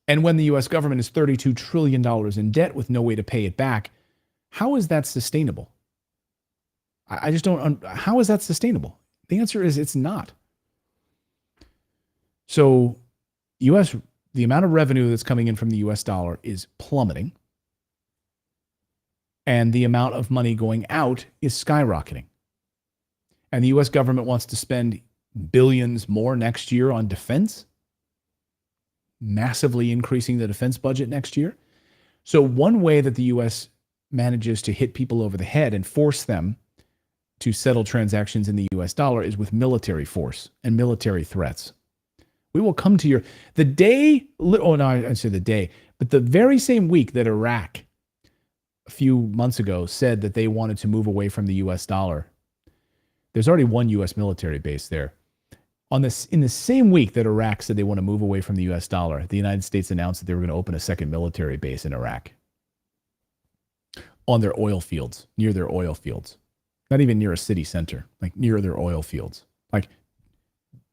And when the US government is $32 trillion in debt with no way to pay it back, how is that sustainable? I just don't, how is that sustainable? The answer is it's not. So the amount of revenue that's coming in from the US dollar is plummeting. And the amount of money going out is skyrocketing. And the US government wants to spend billions more next year on defense, massively increasing the defense budget next year. So one way that the US manages to hit people over the head and force them to settle transactions in the US dollar is with military force and military threats. We will come to the very same week that Iraq a few months ago said that they wanted to move away from the US dollar. There's already one US military base there. In the same week that Iraq said they want to move away from the US dollar, the United States announced that they were going to open a second military base in Iraq on their oil fields, near their oil fields. Not even near a city center, like near their oil fields. Like,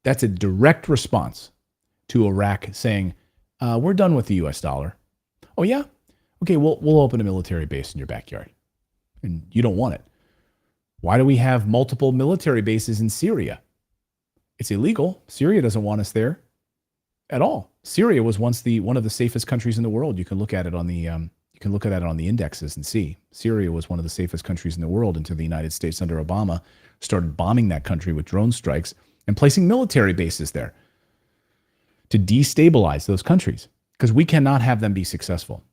that's a direct response to Iraq saying, we're done with the US dollar. Oh yeah? Okay, we'll open a military base in your backyard. And you don't want it. Why do we have multiple military bases in Syria? It's illegal. Syria doesn't want us there at all. Syria was once one of the safest countries in the world. You can look at it on the indexes and see. Syria was one of the safest countries in the world until the United States under Obama started bombing that country with drone strikes and placing military bases there to destabilize those countries, because we cannot have them be successful.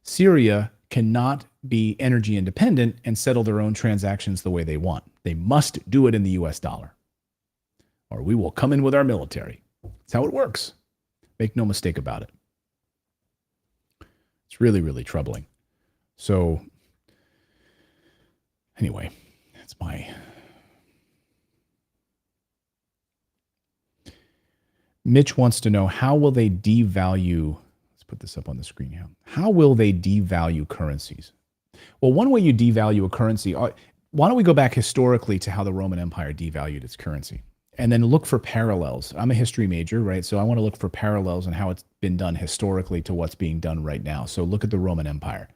Syria cannot be energy independent and settle their own transactions the way they want. They must do it in the US dollar, or we will come in with our military. That's how it works. Make no mistake about it. It's really, really troubling. So anyway, that's Mitch wants to know, how will they devalue? Let's put this up on the screen here. How will they devalue currencies? Well, one way you devalue a currency, why don't we go back historically to how the Roman Empire devalued its currency and then look for parallels. I'm a history major, right? So I want to look for parallels and how it's been done historically to what's being done right now. So look at the Roman Empire.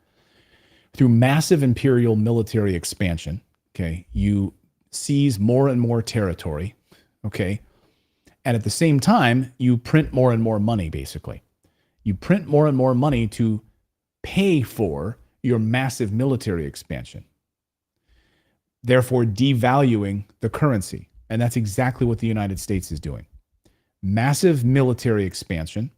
Through massive imperial military expansion, okay, you seize more and more territory, okay? And at the same time, you print more and more money, basically. You print more and more money to pay for your massive military expansion, therefore devaluing the currency. And that's exactly what the United States is doing. Massive military expansion,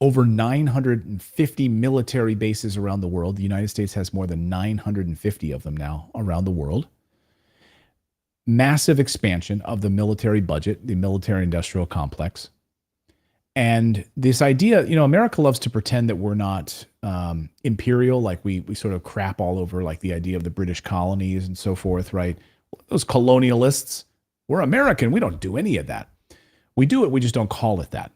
over 950 military bases around the world. The United States has more than 950 of them now around the world. Massive expansion of the military budget, the military industrial complex. And this idea, America loves to pretend that we're not imperial, like we sort of crap all over like the idea of the British colonies and so forth, right? Those colonialists, we're American. We don't do any of that. We do it. We just don't call it that.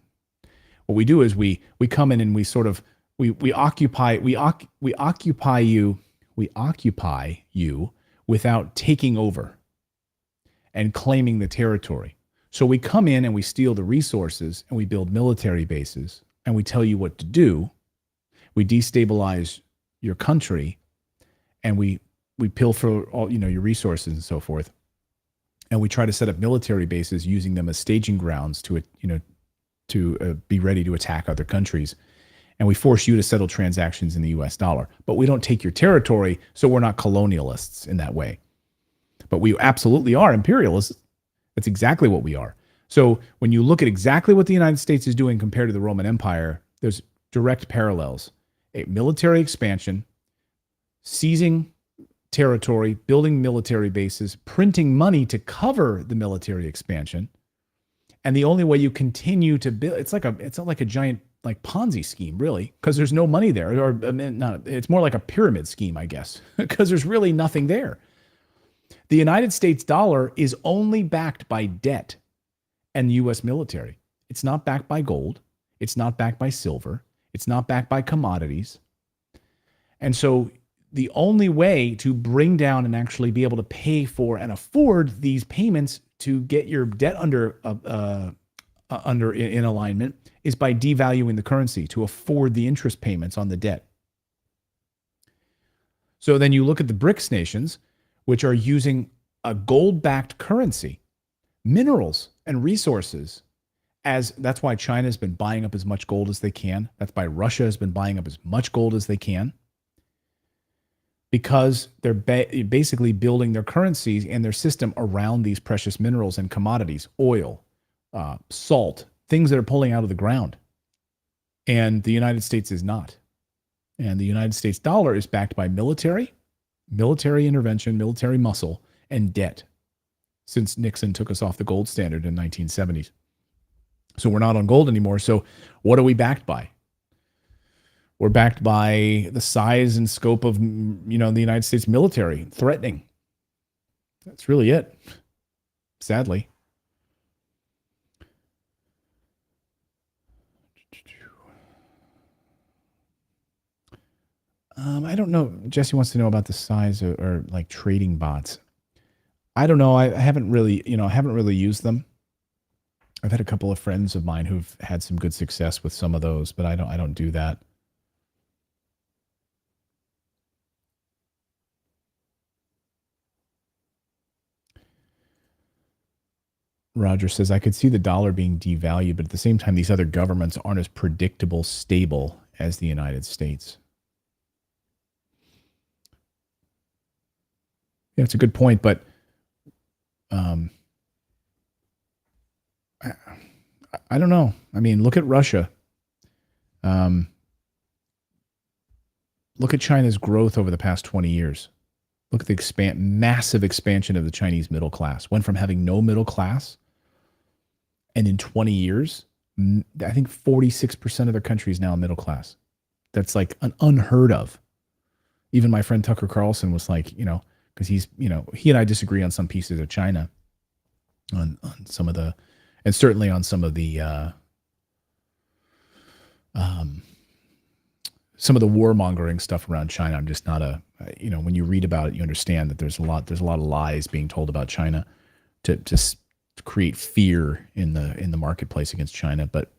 What we do is we come in and we sort of we occupy you without taking over and claiming the territory. So we come in and we steal the resources and we build military bases and we tell you what to do. We destabilize your country and we pilfer all your resources and so forth. And we try to set up military bases using them as staging grounds to be ready to attack other countries. And we force you to settle transactions in the US dollar. But we don't take your territory, so we're not colonialists in that way. But we absolutely are imperialists. That's exactly what we are. So when you look at exactly what the United States is doing compared to the Roman Empire, there's direct parallels. A military expansion, seizing territory, building military bases, printing money to cover the military expansion. And the only way you continue to build, it's like a giant like Ponzi scheme, really, because there's no money there. Or it's more like a pyramid scheme, I guess, because there's really nothing there. The United States dollar is only backed by debt and the U.S. military. It's not backed by gold. It's not backed by silver. It's not backed by commodities. And so the only way to bring down and actually be able to pay for and afford these payments to get your debt under in alignment is by devaluing the currency to afford the interest payments on the debt. So then you look at the BRICS nations, which are using a gold-backed currency, minerals and resources. That's why China has been buying up as much gold as they can. That's why Russia has been buying up as much gold as they can, because they're basically building their currencies and their system around these precious minerals and commodities, oil, salt, things that are pulling out of the ground. And the United States is not. And the United States dollar is backed by military intervention, military muscle, and debt since Nixon took us off the gold standard in the 1970s. So we're not on gold anymore. So what are we backed by? We're backed by the size and scope of, the United States military threatening. That's really it, sadly. I don't know. Jesse wants to know about the size or like trading bots. I don't know. I haven't really used them. I've had a couple of friends of mine who've had some good success with some of those, but I don't do that. Roger says, I could see the dollar being devalued, but at the same time, these other governments aren't as predictable, stable as the United States. Yeah, it's a good point, but I don't know. I mean, look at Russia. Look at China's growth over the past 20 years. Look at the massive expansion of the Chinese middle class. Went from having no middle class, and in 20 years, I think 46% of their country is now middle class. That's like unheard of. Even my friend Tucker Carlson was like, because he and I disagree on some pieces of China, on some of the, and certainly on some of the warmongering stuff around China. I'm just not when you read about it, you understand that there's a lot of lies being told about China to create fear in the marketplace against China. But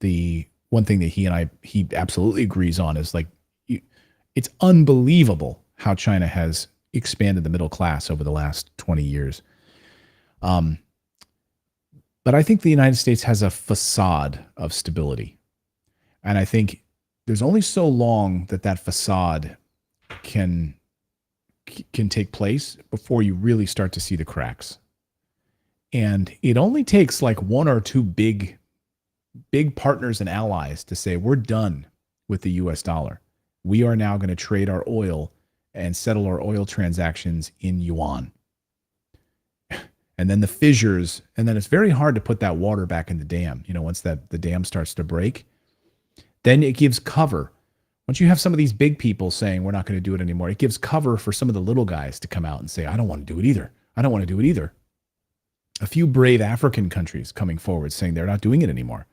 the one thing that he absolutely agrees on is like, it's unbelievable how China has expanded the middle class over the last 20 years. But I think the United States has a facade of stability. And I think there's only so long that facade can take place before you really start to see the cracks. And it only takes like one or two big partners and allies to say, we're done with the US dollar. We are now going to trade our oil and settle our oil transactions in yuan. and then the fissures, and then it's very hard to put that water back in the dam. Once the dam starts to break, then it gives cover. Once you have some of these big people saying we're not going to do it anymore, it gives cover for some of the little guys to come out and say, I don't want to do it either. I don't want to do it either. A few brave African countries coming forward saying they're not doing it anymore.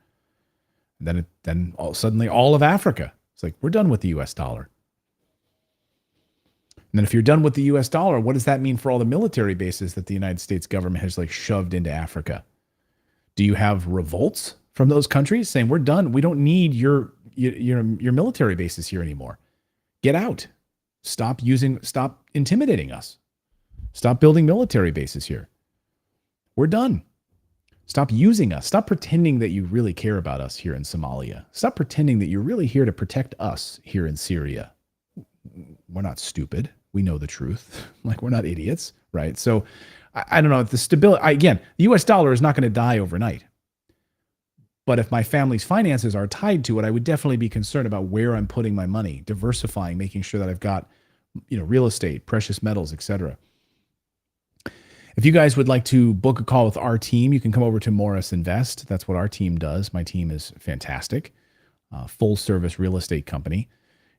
And then suddenly all of Africa, it's like, we're done with the US dollar. And then if you're done with the US dollar, what does that mean for all the military bases that the United States government has shoved into Africa? Do you have revolts from those countries saying, we're done. We don't need your military bases here anymore. Get out. Stop intimidating us. Stop building military bases here. We're done. Stop using us. Stop pretending that you really care about us here in Somalia. Stop pretending that you're really here to protect us here in Syria. We're not stupid. We know the truth. We're not idiots, right? So I don't know. The stability, again, the US dollar is not going to die overnight. But if my family's finances are tied to it, I would definitely be concerned about where I'm putting my money, diversifying, making sure that I've got, real estate, precious metals, etc. If you guys would like to book a call with our team, you can come over to Morris Invest. That's what our team does. My team is fantastic. Full service real estate company.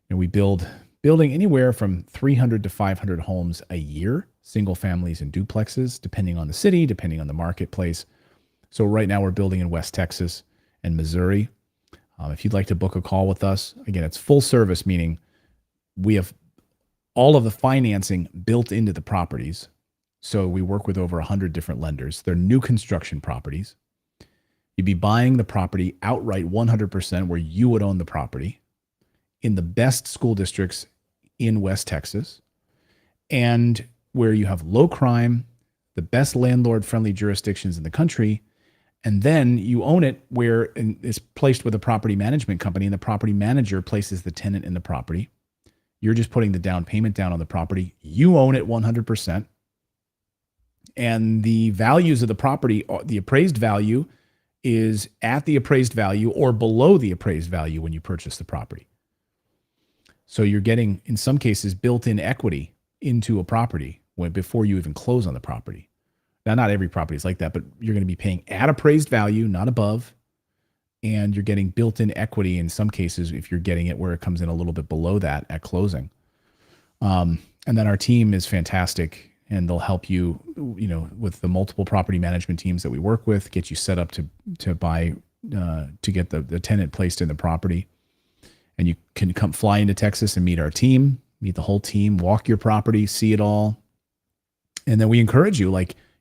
And we building anywhere from 300 to 500 homes a year, single families and duplexes, depending on the city, depending on the marketplace. So right now we're building in West Texas and Missouri. If you'd like to book a call with us, again, it's full service, meaning we have all of the financing built into the properties. So we work with over 100 different lenders. They're new construction properties. You'd be buying the property outright 100% where you would own the property in the best school districts in West Texas and where you have low crime, the best landlord-friendly jurisdictions in the country, and then you own it where it's placed with a property management company, and the property manager places the tenant in the property. You're just putting the down payment down on the property. You own it 100%. And the values of the property, the appraised value is at the appraised value or below the appraised value when you purchase the property. So you're getting, in some cases, built-in equity into a property before you even close on the property. Now, not every property is like that, but you're going to be paying at appraised value, not above. And you're getting built-in equity in some cases if you're getting it where it comes in a little bit below that at closing. And then our team is fantastic, and they'll help you, with the multiple property management teams that we work with, get you set up to buy, to get the tenant placed in the property. And you can come fly into Texas and meet our team, meet the whole team, walk your property, see it all. And then we encourage you,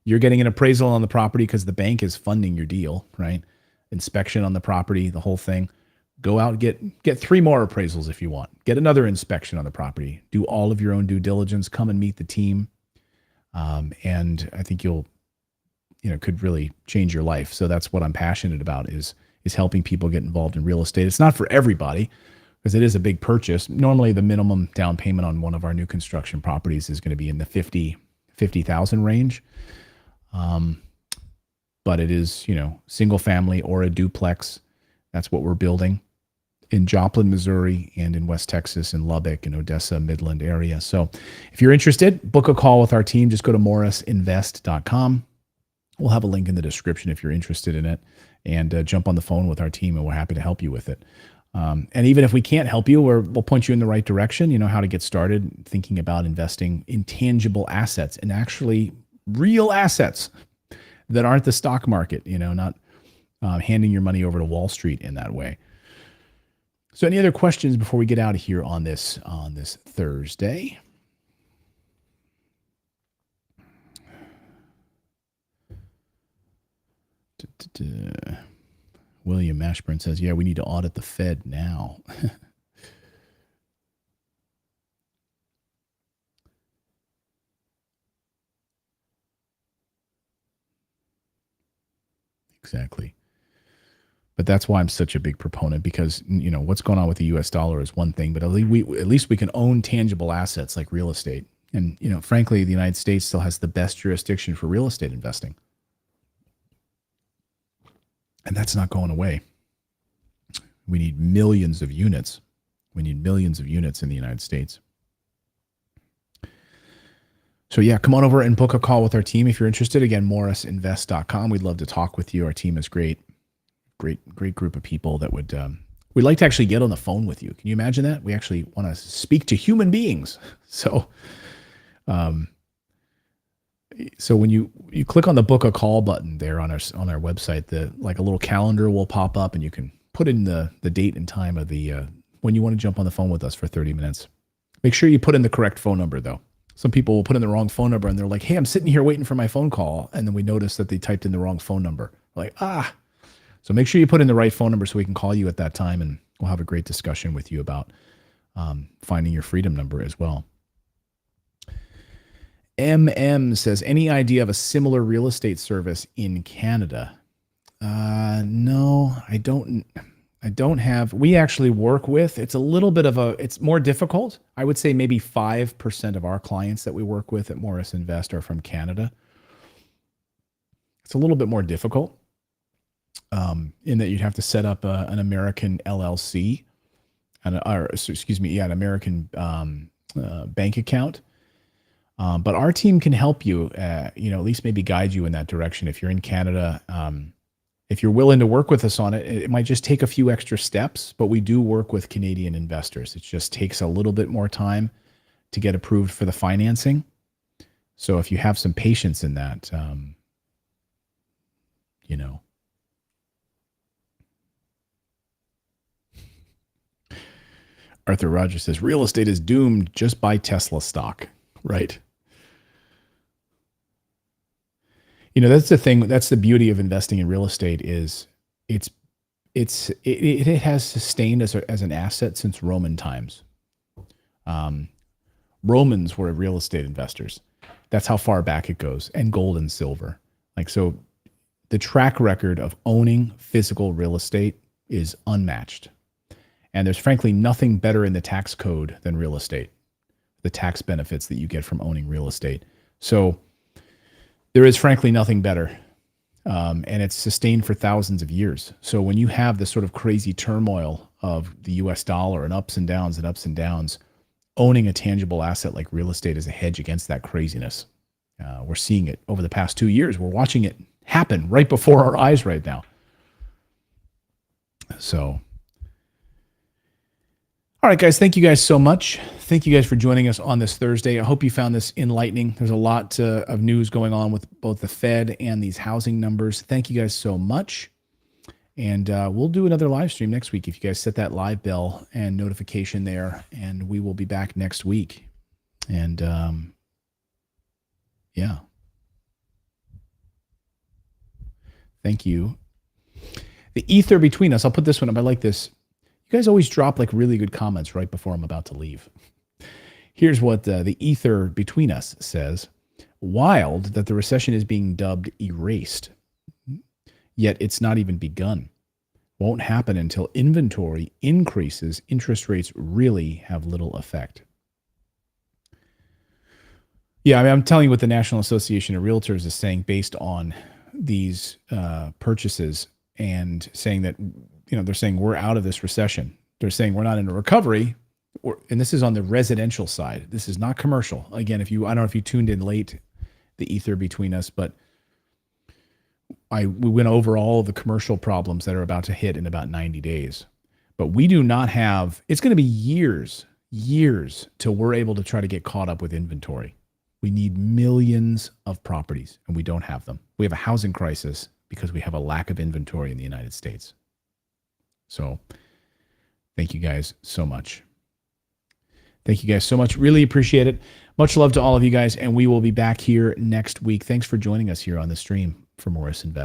you're getting an appraisal on the property because the bank is funding your deal, right? Inspection on the property, the whole thing. Go out and get 3 more appraisals if you want. Get another inspection on the property. Do all of your own due diligence. Come and meet the team. And I think you'll, could really change your life. So that's what I'm passionate about is helping people get involved in real estate. It's not for everybody because it is a big purchase. Normally the minimum down payment on one of our new construction properties is going to be in the $50,000 range. But it is, single family or a duplex. That's what we're building in Joplin, Missouri, and in West Texas and Lubbock and Odessa, Midland area. So if you're interested, book a call with our team. Just go to morrisinvest.com. We'll have a link in the description if you're interested in it, and jump on the phone with our team, and we're happy to help you with it. And even if we can't help you, we'll point you in the right direction, how to get started thinking about investing in tangible assets and actually real assets that aren't the stock market, not handing your money over to Wall Street in that way. So any other questions before we get out of here on this Thursday? William Mashburn says, yeah, we need to audit the Fed now. Exactly. But that's why I'm such a big proponent, because, what's going on with the US dollar is one thing, but at least we can own tangible assets like real estate. And, frankly, the United States still has the best jurisdiction for real estate investing. And that's not going away. We need millions of units. We need millions of units in the United States. So yeah, come on over and book a call with our team if you're interested. Again, morrisinvest.com. We'd love to talk with you. Our team is great group of people that would, we'd like to actually get on the phone with you. Can you imagine that? We actually want to speak to human beings. So, so when you click on the book a call button there on our website, like a little calendar will pop up and you can put in the date and time of when you want to jump on the phone with us for 30 minutes. Make sure you put in the correct phone number though. Some people will put in the wrong phone number and they're like, hey, I'm sitting here waiting for my phone call. And then we notice that they typed in the wrong phone number. Like, So make sure you put in the right phone number so we can call you at that time and we'll have a great discussion with you about finding your freedom number as well. MM says, any idea of a similar real estate service in Canada? No, I don't have. We actually work with, it's a little bit of it's more difficult. I would say maybe 5% of our clients that we work with at Morris Invest are from Canada. It's a little bit more difficult in that you'd have to set up an American LLC, an American bank account. But our team can help you, at least maybe guide you in that direction. If you're in Canada, if you're willing to work with us on it, it might just take a few extra steps, but we do work with Canadian investors. It just takes a little bit more time to get approved for the financing. So if you have some patience in that, Arthur Rogers says, real estate is doomed, just buy Tesla stock. Right. That's the thing. That's the beauty of investing in real estate is it has sustained as an asset since Roman times. Romans were real estate investors. That's how far back it goes, and gold and silver. So the track record of owning physical real estate is unmatched. And there's frankly nothing better in the tax code than real estate, the tax benefits that you get from owning real estate. So there is frankly nothing better. And it's sustained for thousands of years. So when you have this sort of crazy turmoil of the US dollar and ups and downs, owning a tangible asset like real estate is a hedge against that craziness. We're seeing it over the past 2 years. We're watching it happen right before our eyes right now. So, all right, guys, thank you guys so much. Thank you guys for joining us on this Thursday. I hope you found this enlightening. There's a lot of news going on with both the Fed and these housing numbers. Thank you guys so much. And we'll do another live stream next week if you guys set that live bell and notification there. And we will be back next week. And yeah. Thank you. The ether between us. I'll put this one up. I like this. You guys always drop really good comments right before I'm about to leave. Here's what the ether between us says. Wild that the recession is being dubbed erased. Yet it's not even begun. Won't happen until inventory increases. Interest rates really have little effect. Yeah, I'm telling you what the National Association of Realtors is saying based on these purchases and saying that, they're saying we're out of this recession. They're saying we're not in a recovery. And this is on the residential side. This is not commercial. Again, I don't know if you tuned in late, the ether between us, but we went over all of the commercial problems that are about to hit in about 90 days. But we do not have, it's going to be years till we're able to try to get caught up with inventory. We need millions of properties and we don't have them. We have a housing crisis because we have a lack of inventory in the United States. So thank you guys so much. Thank you guys so much. Really appreciate it. Much love to all of you guys. And we will be back here next week. Thanks for joining us here on the stream for Morris Invest.